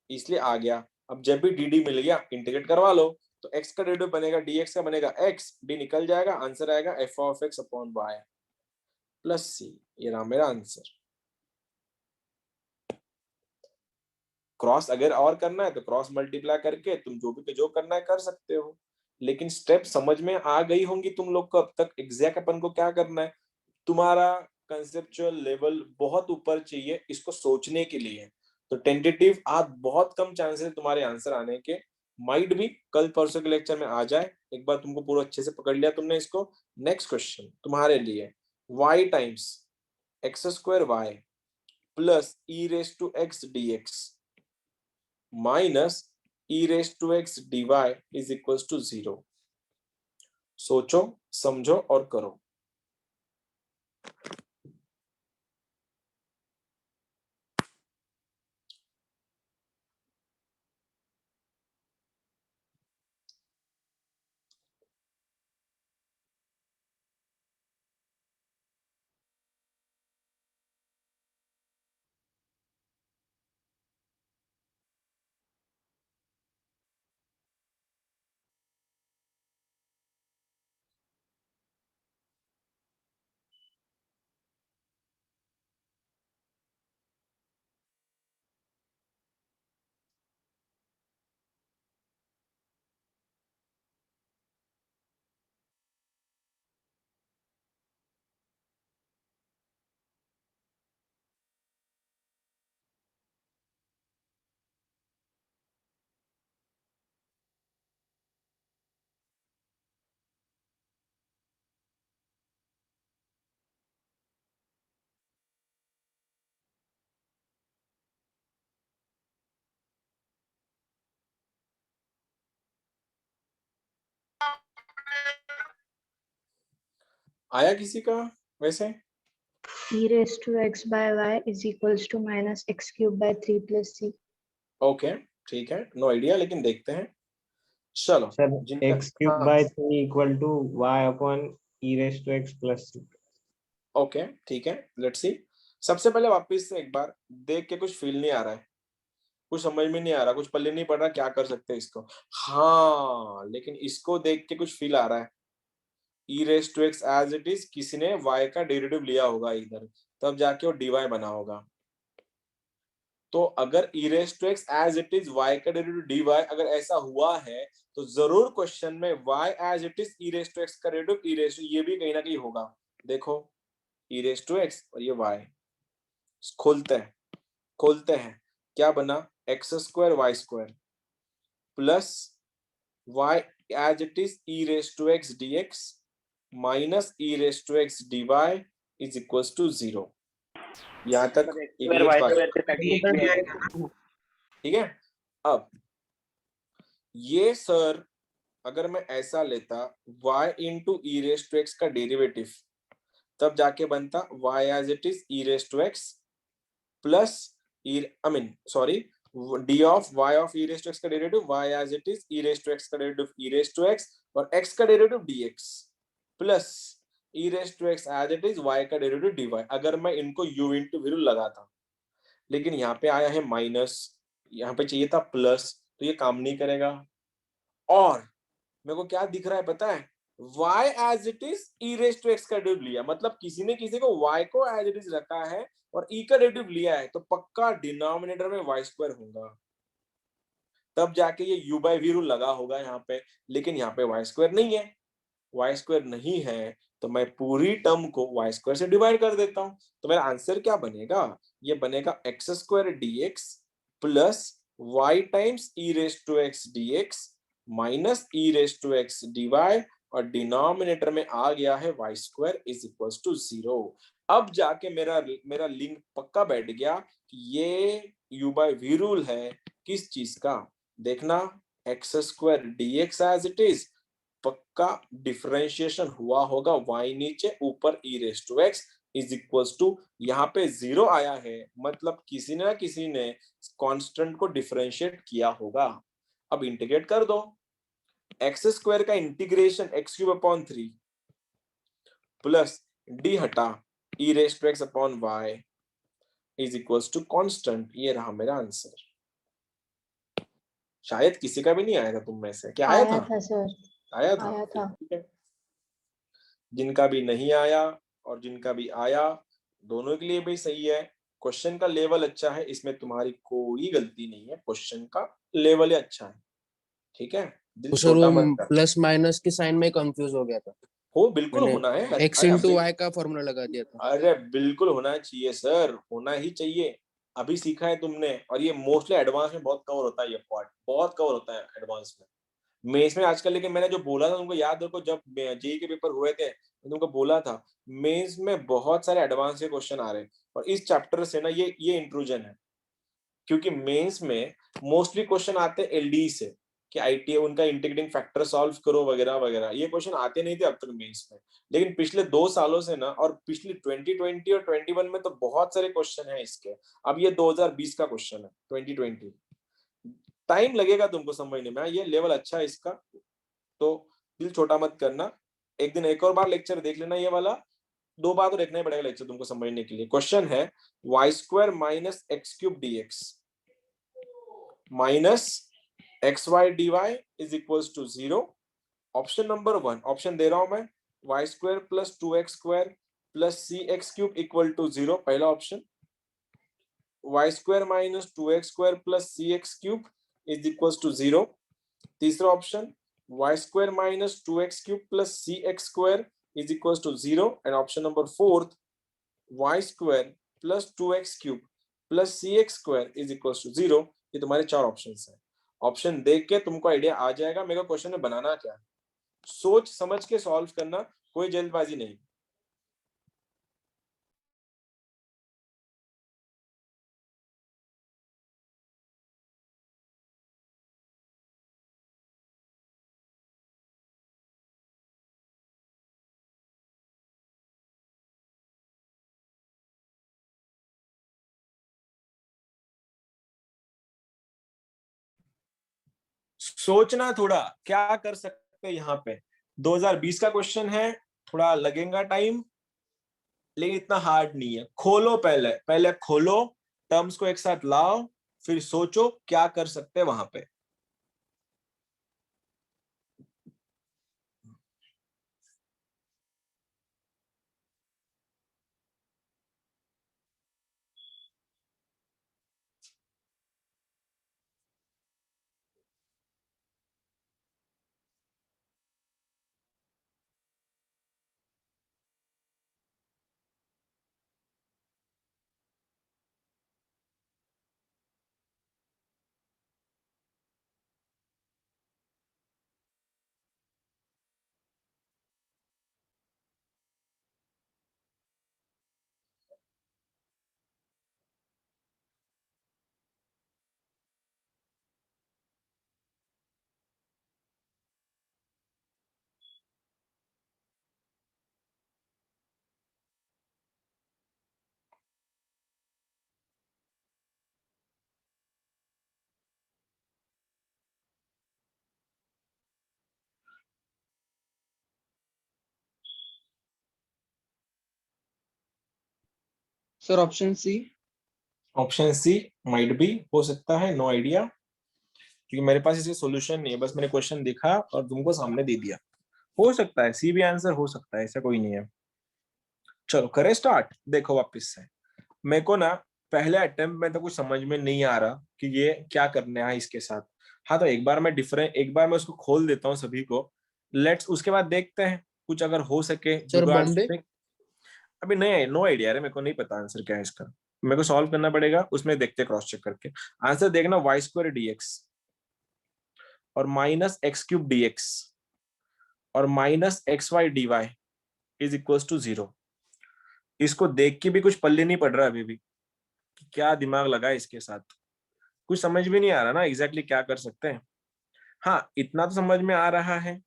इसलिए आ गया। अब जब भी dd मिल गया इंटीग्रेट करवा लो, तो x का डेरिवेटिव बनेगा dx का बनेगा x, d निकल जाएगा, आंसर आएगा f of x upon y plus C. ये रहा मेरा आंसर। क्रॉस अगर और करना है तो क्रॉस मल्टीप्लाई करके तुम जो करना है कर सकते हो, लेकिन स्टेप समझ में आ गई होंगी तुम लोग को अब तक। एग्जैक्ट अपन को क्या करना है, तुम्हारा कंसेप्चुअल लेवल बहुत ऊपर चाहिए इसको सोचने के लिए, तो टेंटेटिव आज बहुत कम चांसेस है तुम्हारे आंसर आने के, माइट भी कल परसों के लेक्चर में आ जाए, एक बार तुमको पूरा अच्छे से पकड़ लिया तुमने इसको। नेक्स्ट क्वेश्चन तुम्हारे लिए, y times x square y plus e raise to x dx minus e raise to x dy is equals to 0। सोचो समझो और करो। आया किसी का वैसे? e raised to x by y is equals to minus x cube by 3 plus c. Okay ठीक है, नो आइडिया, लेकिन देखते हैं। चलो सर जिनका x क्यूब हाँ, by 3 equal to y upon e raise to x plus c। Okay ठीक है, लेट्स सी। सबसे पहले वापस से एक बार देख के कुछ फील नहीं आ रहा है, कुछ समझ में नहीं आ रहा, कुछ पल्ले नहीं पड़ रहा, क्या कर सकते हैं इसको? हाँ, लेकिन इसको देख के कुछ फील आ रहा है। E raise to x as it is, किसी ने y का डेरिवेटिव लिया होगा इधर, तब जाके वो dy बना होगा। तो अगर e raise to x as it is y का डेरिवेटिव dy अगर ऐसा हुआ है तो जरूर क्वेश्चन में y as it is e raise to x का डेरिवेटिव e रेज टू, ये भी कहीं ना कहीं होगा। देखो e रेज टू x और ये y, खोलते हैं क्या बना, x square y square plus y as it is e raise to x dx minus e raise to x dy is equals to 0। यहाँ तक स्क्वायर वाई स्क्वायर के साथ ये एक भी भी आएगा। आएगा ना। ठीक है। अब ये सर अगर मैं ऐसा लेता y into e raise to x का डेरिवेटिव, तब जाके बनता y as it is e raise to x plus d of y of e raise to x का derivative y as it is e raise to x का derivative e raise to x और x का derivative dx plus e raise to x as it is y का derivative dy। अगर मैं इनको u into we लगाता, लेकिन यहाँ पे आया है माइनस, यहाँ पे चाहिए था प्लस, तो ये काम नहीं करेगा। और मेरे को क्या दिख रहा है पता है, y as it is e raise to x का डेरिवेटिव लिया, मतलब किसी ने किसी को y को एज इट इज रखा है और e का डेरिवेटिव लिया है, तो पक्का डिनोमिनेटर में y स्क्वायर होगा, तब जाके ये u बाय v रूल लगा होगा यहाँ पे। लेकिन यहाँ पे y स्क्वायर नहीं है, y स्क्वायर नहीं है तो मैं पूरी टर्म को y स्क्वायर से डिवाइड कर देता हूँ। तो मेरा आंसर क्या बनेगा, ये बनेगा x square dx plus y times e raise to x dx minus e raise to x dy और डिनोमिनेटर में आ गया है y square is equals to 0। अब जाके मेरा लिंक पक्का बैठ गया कि ये u बाय v रूल है किस चीज का, देखना x square dx as it is पक्का डिफरेंशिएशन हुआ होगा y नीचे ऊपर e raise to x is equals to, यहाँ पे 0 आया है मतलब किसी ना किसी ने कांस्टेंट को डिफरेंशिएट किया होगा। अब इंटीग्रेट कर दो, एक्स स्क्वायर का integration x cube upon 3 plus d हटा e raise to x upon y is equals to constant. ये रहा मेरा आंसर। शायद किसी का भी नहीं आया था तुम में से, क्या आया था? सर, आया था, आया था। ठीक है। जिनका भी नहीं आया और जिनका भी आया, दोनों के लिए भी सही है। क्वेश्चन का लेवल अच्छा है, इसमें तुम्हारी कोई गलती नहीं है, क्वेश्चन का लेवल ही अच्छा है, ठीक है। दिल तो सर छोटा वो मत कर। प्लस माइनस के साइन में कंफ्यूज हो गया था, हो बिल्कुल मैंने होना है। एक्स इंटू वाई का फॉर्मूला लगा दिया था। अरे बिल्कुल होना चाहिए सर, होना ही चाहिए। अभी सीखा है तुमने, और ये मोस्टली एडवांस में बहुत कवर होता है, ये पार्ट बहुत कवर होता है एडवांस में। मेंस में आजकल, लेकिन मैंने जो बोला था तुमको याद रखो, जब जेई के पेपर हुए थे तो तुमको बोला था मेंस में बहुत सारे एडवांस के क्वेश्चन आ रहे हैं, और इस चैप्टर से ना ये इंट्रूजन है, क्योंकि मेंस में मोस्टली क्वेश्चन आते हैं एलडी से कि आईटीए उनका इंटीग्रेटिंग फैक्टर सॉल्व करो वगैरह वगैरह। ये क्वेश्चन आते नहीं थे अब तक मेंस में, लेकिन पिछले 2 सालों से ना, और पिछली 2020 और 21 में तो बहुत सारे क्वेश्चन हैं इसके। अब ये 2020 का क्वेश्चन है, 2020। टाइम लगेगा तुमको समझने में, ये लेवल अच्छा है इसका, तो दिल छोटा मत करना। एक दिन एक और बार लेक्चर देख लेना, ये वाला 2 बार तो देखना ही पड़ेगा लेक्चर तुमको समझने के लिए। क्वेश्चन है y square minus x cube d x minus x y d y is equals to 0। Option number 1, option दे रहा हूं मैं, y square plus 2x square plus C x cube equal to 0 पहला option, y square minus 2x square plus C x cube is equals to 0। तीसरा option y square minus 2x cube plus cx square is equals to 0, and option number 4th y square plus 2x cube plus cx square is equals to 0। ये तुम्हारे 4 options हैं। Option देख के तुमको idea आ जाएगा मेरे को क्वेश्चन में बनाना क्या है। सोच समझ के सॉल्व करना, कोई जल्दबाजी नहीं। सोचना थोड़ा क्या कर सकते हैं यहाँ पे। 2020 का क्वेश्चन है, थोड़ा लगेगा टाइम, लेकिन इतना हार्ड नहीं है। खोलो, पहले खोलो, टर्म्स को एक साथ लाओ, फिर सोचो क्या कर सकते हैं वहां पे। Sir option C. Option C might be, हो सकता है, नो आइडिया, क्योंकि मेरे पास इसका सॉल्यूशन नहीं है, बस मैंने क्वेश्चन दिखा और तुमको सामने दे दिया। हो सकता है सी भी आंसर हो सकता है, ऐसा कोई नहीं है। चलो करें स्टार्ट। देखो वापस से मेरे को ना पहले अटेम्प्ट में तो कुछ समझ में नहीं आ रहा कि ये क्या करना है इसके साथ। हाँ तो एक बार मैं उसको खोल देता हूँ सभी को, लेट्स उसके बाद देखते हैं कुछ अगर हो सके सर जुगाड़ बॉम्बे। से। अभी नहीं, नो आइडिया है, मेरे को नहीं पता आंसर क्या है इसका, मेरे को सॉल्व करना पड़ेगा, उसमें देखते क्रॉस चेक करके। आंसर देखना वाई स्क्वायर डीएक्स और माइनस एक्स क्यूब डीएक्स और minus x y d y is equal to 0। इसको देख के भी कुछ पल्ले नहीं पड़ रहा अभी भी कि क्या दिमाग लगा है इसके साथ, कुछ समझ भी नहीं आ रहा ना एग्जैक्टली क्या कर सकते हैं। हाँ इतना तो समझ में आ रहा है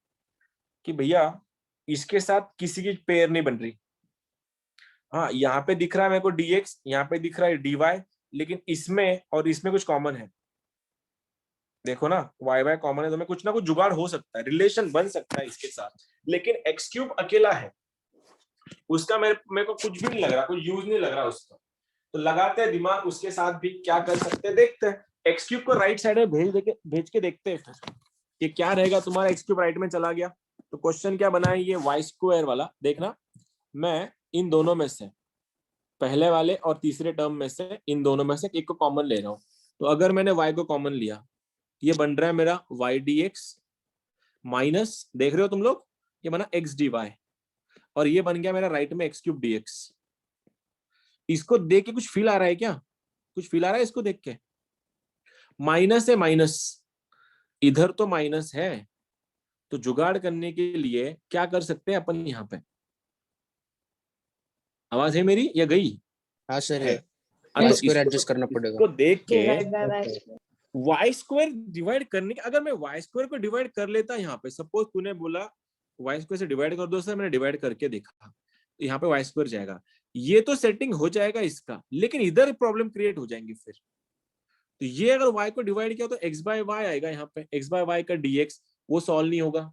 कि भैया इसके साथ किसी की पेयर नहीं बन रही। हाँ यहाँ पे दिख रहा है मेरे को dx, यहाँ पे दिख रहा है dy, लेकिन इसमें और इसमें कुछ कॉमन है। देखो ना y कॉमन है, तो मैं कुछ ना कुछ जुगाड़ हो सकता है, रिलेशन बन सकता है इसके साथ। लेकिन x क्यूब अकेला है, उसका मेरे को कुछ भी नहीं लग रहा, कुछ यूज नहीं लग रहा उसका। तो लगाते हैं दिमाग उसके साथ भी, क्या कर सकते हैं देखते हैं। एक्स क्यूब को राइट साइड में भेज के देखते हैं फिर कि क्या रहेगा। तुम्हारा एक्स क्यूब राइट में चला गया तो क्वेश्चन क्या बना है ये वाई स्क्वायर वाला। देखना मैं इन दोनों में से, पहले वाले और तीसरे टर्म में से, इन दोनों में से एक को कॉमन ले रहा हूं। तो अगर मैंने y को कॉमन लिया, ये बन रहा है मेरा y dx माइनस, देख रहे हो तुम लोग, ये बना x dy और ये बन गया मेरा राइट में x क्यूब dx। इसको देख के कुछ फील आ रहा है क्या? कुछ फील आ रहा है इसको देख के? माइनस है माइनस, इधर तो माइनस है, तो जुगाड़ करने के लिए क्या कर सकते हैं अपन यहाँ पे? आवाज है मेरी या गई? हाँ सर है। तो स्क्वायर एडजस्ट करना पड़ेगा। इसको देख के Divide by y square. Y square divide करने के, अगर मैं वाई स्क्वायर को डिवाइड कर लेता यहाँ पे, सपोज तूने बोला वाई स्क्वायर से डिवाइड कर दो सर, मैंने डिवाइड करके देखा तो यहाँ पे वाई स्क्वायर जाएगा, ये तो सेटिंग हो जाएगा इसका, लेकिन इधर प्रॉब्लम क्रिएट हो जाएंगी फिर। तो ये अगर y को डिवाइड किया तो x बाय वाई आएगा, यहाँ पे x बाय वाई का dx, वो सॉल्व नहीं होगा।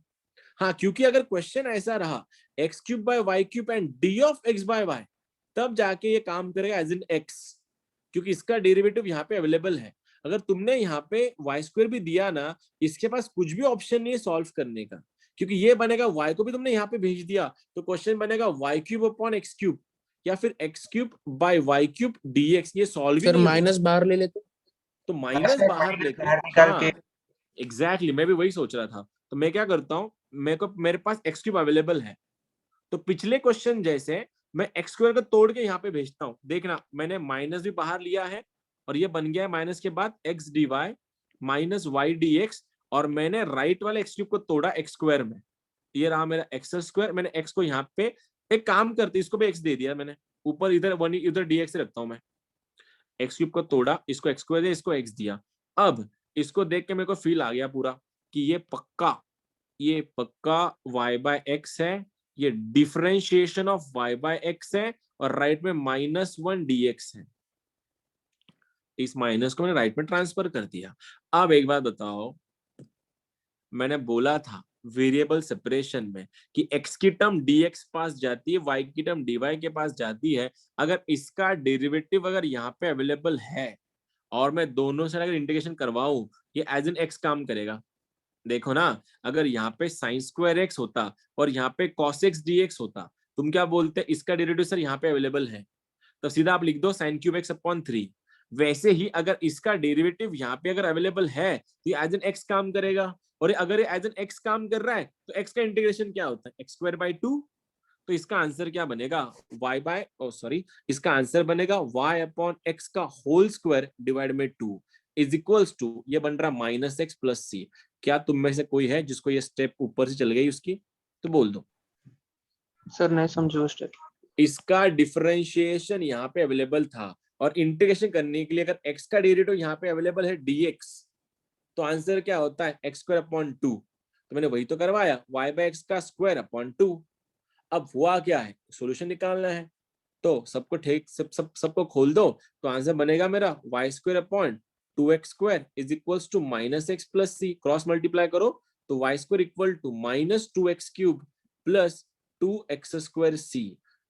हाँ क्योंकि अगर क्वेश्चन ऐसा रहा x cube by y cube and d of x by y, तब जाके ये काम करेगा एज इन x, क्योंकि इसका डेरिवेटिव यहाँ पे अवेलेबल है। अगर तुमने यहाँ पे वाई स्क्वायर भी दिया ना, इसके पास कुछ भी ऑप्शन नहीं है सॉल्व करने का, क्योंकि ये बनेगा y को भी तुमने यहाँ पे भेज दिया, तो क्वेश्चन बनेगा y cube upon x cube या फिर x cube by y cube dx। ये सॉल्व सर माइनस बाहर ले लेते। तो माइनस बाहर लेके, निकाल के एग्जैक्टली मैं भी वही सोच रहा था। तो मैं क्या करता हूँ, मेरे पास एक्स क्यूब अवेलेबल है, तो पिछले क्वेश्चन जैसे मैं एक्स स्क्वायर का तोड़ के यहाँ पे भेजता हूँ। देखना मैंने माइनस भी बाहर लिया है और ये बन गया है माइनस के बाद x d y minus y d x, और मैंने राइट वाले एक्स क्यूब को तोड़ा एक्स स्क्वायर में, ये रहा मेरा एक्स स्क्वायर। मैंने एक्स को यहाँ पे एक काम करते, इसको भी एक्स दे दिया मैंने, ऊपर इधर वन इधर डी एक्स रखता हूँ मैं। एक्स क्यूब को तोड़ा, इसको एक्स स्क्वायर दिया, इसको एक्स दिया। अब इसको देख के मेरे को फील आ गया पूरा कि ये पक्का y बाय एक्स है, ये differentiation of y by x है, और राइट में -1 dx है। इस माइनस को मैंने राइट में ट्रांसफर कर दिया। अब एक बात बताओ, मैंने बोला था वेरिएबल सेपरेशन में कि x की टर्म dx पास जाती है, y की टर्म dy के पास जाती है। अगर इसका डेरिवेटिव अगर यहाँ पे अवेलेबल है और मैं दोनों से अगर इंटीग्रेशन करवाऊं, ये एज एन x काम करेगा। देखो ना, अगर यहाँ पे साइन स्क्वायर एक्स होता और यहाँ पे कॉस एक्स डी एक्स होता, तुम क्या बोलते? इसका डेरिवेटिव सर यहाँ पे अवेलेबल है, तो सीधा आप लिख दो साइन क्यूब एक्स अपॉन 3। वैसे ही अगर इसका डेरिवेटिव यहाँ पे अगर अवेलेबल है तो ये एज एन एक्स काम करेगा, और अगर ये एज एन एक्स काम कर रहा है तो एक्स का इंटीग्रेशन क्या होता है? X square by 2। तो इसका आंसर क्या बनेगा? इसका आंसर बनेगा y अपॉन एक्स का होल स्क्वायर डिवाइड में 2 इज इक्वल्स टू, ये बन रहा माइनस एक्स प्लस सी। क्या तुम में से कोई है जिसको ये स्टेप ऊपर से चल गई उसकी? तो बोल दो। सर नहीं समझो स्टेप। इसका डिफरेंशिएशन यहाँ पे अवेलेबल था, और इंटीग्रेशन करने के लिए अगर x का डेरिवेटिव यहाँ पे अवेलेबल है dx, तो आंसर क्या होता है? X square upon 2। तो मैंने वही तो करवाया, y बाय एक्स का स्क्वायर अपॉन 2। अब हुआ क्या है? सॉल्यूशन निकालना है, तो सबको ठीक सबको खोल दो, तो आंसर बनेगा मेरा y square upon 2x square is equals to minus x plus C. Cross multiply करो तो y square equal to minus 2x cube plus 2x square C.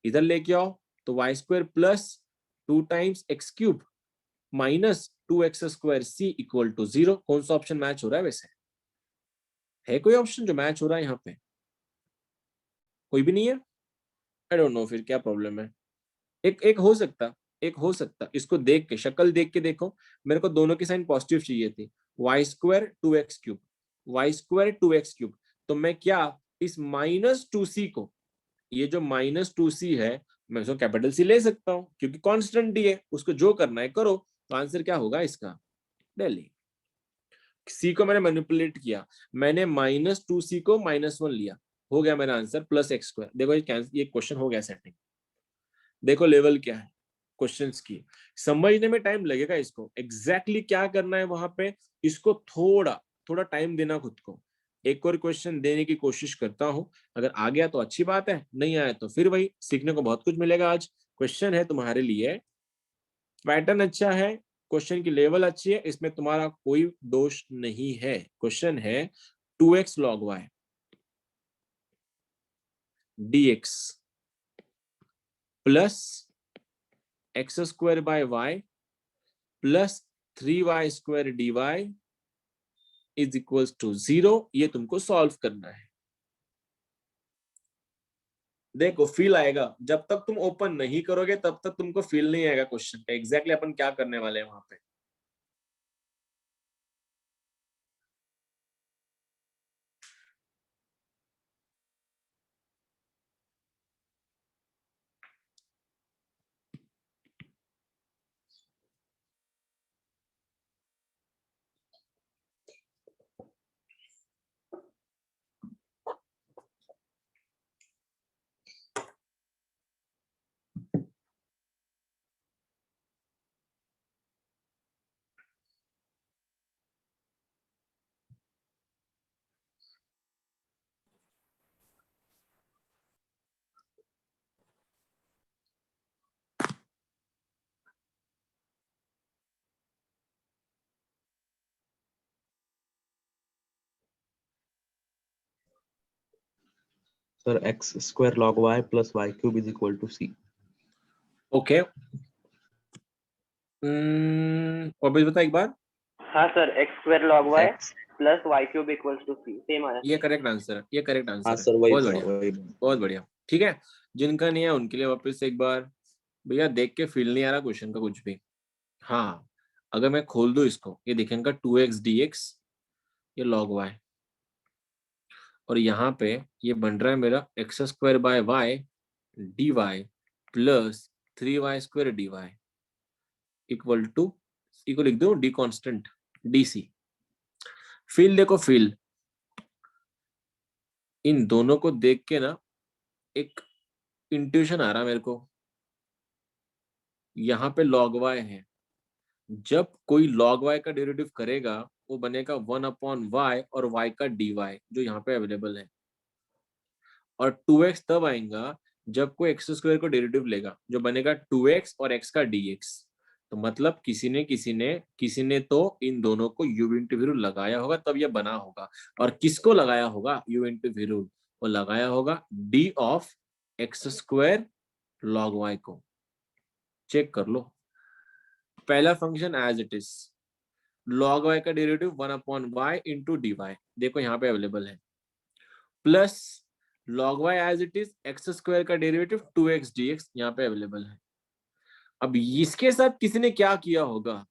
इधर लेके आओ तो y square plus 2 times x cube minus 2x square C equal to 0। कौन सा option match हो रहा है वैसे? है कोई ऑप्शन जो मैच हो रहा है यहाँ पे? कोई भी नहीं है? आई डोंट नो फिर क्या प्रॉब्लम है। एक हो सकता इसको देख के, शक्ल देख के देखो। मेरे को दोनों की साइन पॉजिटिव चाहिए थी। Y square 2x cube, y square 2x cube. तो मैं क्या, इस -2c को, ये जो -2c है, मैं उसको कैपिटल सी ले सकता हूँ क्योंकि कांस्टेंट ही है, उसको जो करना है करो। तो आंसर क्या होगा इसका? दिल्ली। सी को मैंने मैनिपुलेट किया, मैंने -2c को -1 लिया, हो गया मेरा आंसर +x स्क्वायर। देखो ये क्वेश्चन हो गया सेटिंग। देखो लेवल क्या है क्वेश्चंस की, समझने में टाइम लगेगा इसको एग्जैक्टली क्या करना है वहां पे। इसको थोड़ा थोड़ा टाइम देना खुद को। एक और क्वेश्चन देने की कोशिश करता हूं, अगर आ गया तो अच्छी बात है, नहीं आया तो फिर वही, सीखने को बहुत कुछ मिलेगा। आज क्वेश्चन है तुम्हारे लिए, पैटर्न अच्छा है, क्वेश्चन की लेवल अच्छी है, इसमें तुम्हारा कोई दोष नहीं है। क्वेश्चन है 2x log y dx plus x square by y plus 3y square dy is equals to 0। ये तुमको सॉल्व करना है। देखो फील आएगा, जब तक तुम ओपन नहीं करोगे तब तक तुमको फील नहीं आएगा क्वेश्चन का एग्जैक्टली अपन क्या करने वाले हैं वहां पे। Sir, x square log y plus y cube is equal to c. Okay अभी बता एक बार। हाँ sir, x square log y X. Plus y cube equals to c, same आया। ये करेक्ट आंसर है, ये करेक्ट हाँ आंसर है। सर, वही बहुत था, बढ़िया, वही। बहुत बढ़िया। ठीक है, जिनका नहीं है उनके लिए वापस से एक बार, भैया देख के फील नहीं आ रहा क्वेश्चन का कुछ भी। हाँ, अगर मैं खोल दूं इसको, ये देखेंगे 2x dx, ये log y, और यहाँ पे ये बन रहा है मेरा x square by y d y plus 3y square d y equal to, equal लिख दो d constant d c. Feel देखो, फील इन दोनों को देख के ना एक इंट्यूशन आ रहा मेरे को। यहाँ पे log y है, जब कोई log y का डेरिवेटिव करेगा वो बनेगा 1/y और y का dy जो यहाँ पे अवेलेबल है, और 2x तब आएगा जब कोई x स्क्वायर को डेरिवेटिव लेगा जो बनेगा 2x और x का dx। तो मतलब किसी ने तो इन दोनों को u इंटू v रूल लगाया होगा तब ये बना होगा। और किसको लगाया होगा u इंटू v रूल? वो लगाया होगा d ऑफ x स्क्वायर log y को। चेक कर लो, पहला function as it is, log y का derivative 1/y into d y, देखो यहाँ पे अवेलेबल है, plus log y as it is x square का डेरिवेटिव 2x dx यहाँ पे अवेलेबल है। अब इसके साथ किसी ने क्या किया होगा?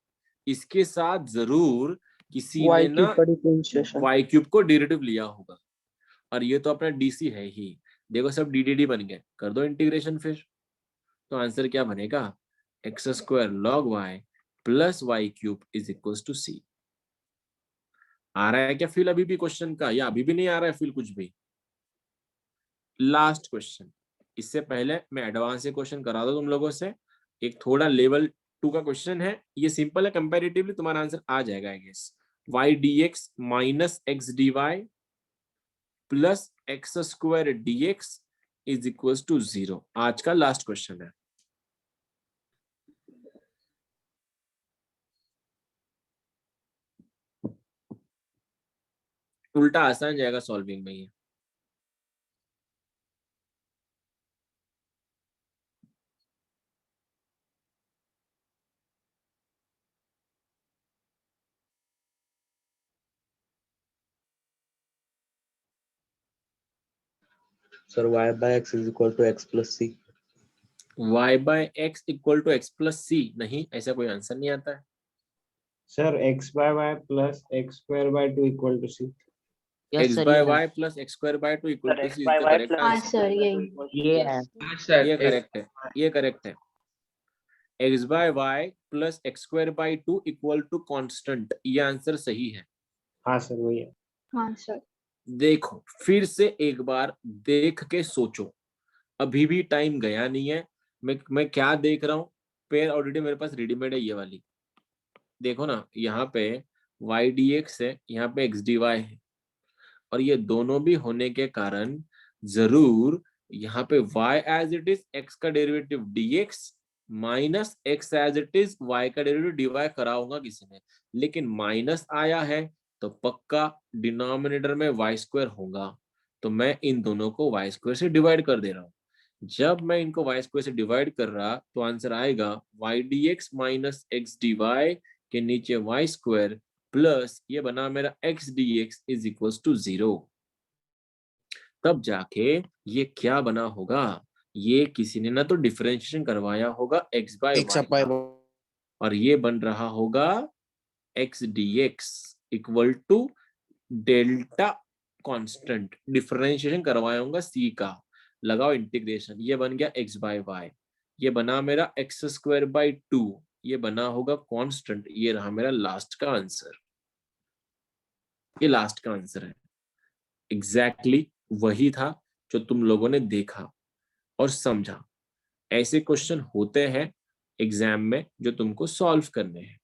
इसके साथ जरूर किसी y ने क्यूब ना का डिफरेंशिएशन। y क्यूब को डेरिवेटिव लिया होगा, और ये तो अपना dc है ही। देखो सब dd बन गए, कर दो इंटीग्रेशन फिर। तो आंसर क्या बनेगा? X square log y plus y cube is equal to C. आ रहा है क्या फील अभी भी क्वेश्चन का, या अभी भी नहीं आ रहा है फील कुछ भी? लास्ट क्वेश्चन, इससे पहले मैं एडवांस से क्वेश्चन करा दो तुम लोगों से। एक थोड़ा लेवल 2 का क्वेश्चन है, ये सिंपल है, कंपैरेटिवली तुम्हारा आंसर आ जाएगा I guess. y dx minus x dy plus x square dx is equal to 0। आज का लास्ट क्वेश्चन है। उल्टा आसान जाएगा सॉल्विंग में ये। Sir, y by x is equal to x plus c. y by x equal to x plus c, नहीं ऐसा कोई आंसर नहीं आता है। Sir x by y plus x square by 2 equal to c. Yes x sir by ये y plus x square by 2 equal sir to x c is by the y correct plus हाँ answer। Sir यही ये है ये correct है, ये correct है। x by y plus x square by 2 equal to constant, ये आंसर सही है। हाँ सर वही है। हाँ सर देखो फिर से एक बार देख के सोचो, अभी भी टाइम गया नहीं है। मैं क्या देख रहा हूँ, पेयर ऑलरेडी मेरे पास रेडीमेड है, ये वाली देखो ना, यहाँ पे y dx है, यहाँ पे x dy है, और ये दोनों भी होने के कारण जरूर यहाँ पे y as it is x का derivative dx minus x as it is y का डेरिवेटिव dy करा होगा किसी ने, लेकिन माइनस आया है तो पक्का डिनोमिनेटर में y स्क्वायर होगा, तो मैं इन दोनों को y स्क्वायर से डिवाइड कर दे रहा हूँ। जब मैं इनको y स्क्वायर से डिवाइड कर रहा तो आंसर आएगा y dx minus x dy के नीचे y स्क्वायर प्लस ये बना मेरा x dx is equals to 0। तब जाके ये क्या बना होगा, ये किसी ने ना तो डिफरेंशिएशन करवाया होगा x by x y अपाई का, और ये बन रहा होगा x dx equal to delta constant, differentiation करवाया होगा c का, लगाओ इंटीग्रेशन, ये बन गया x by y, ये बना मेरा x स्क्वायर बाई 2, ये बना होगा कांस्टेंट, ये रहा मेरा लास्ट का आंसर। ये लास्ट का आंसर है, एग्जैक्टली वही था जो तुम लोगों ने देखा और समझा। ऐसे क्वेश्चन होते हैं एग्जाम में जो तुमको सॉल्व करने हैं।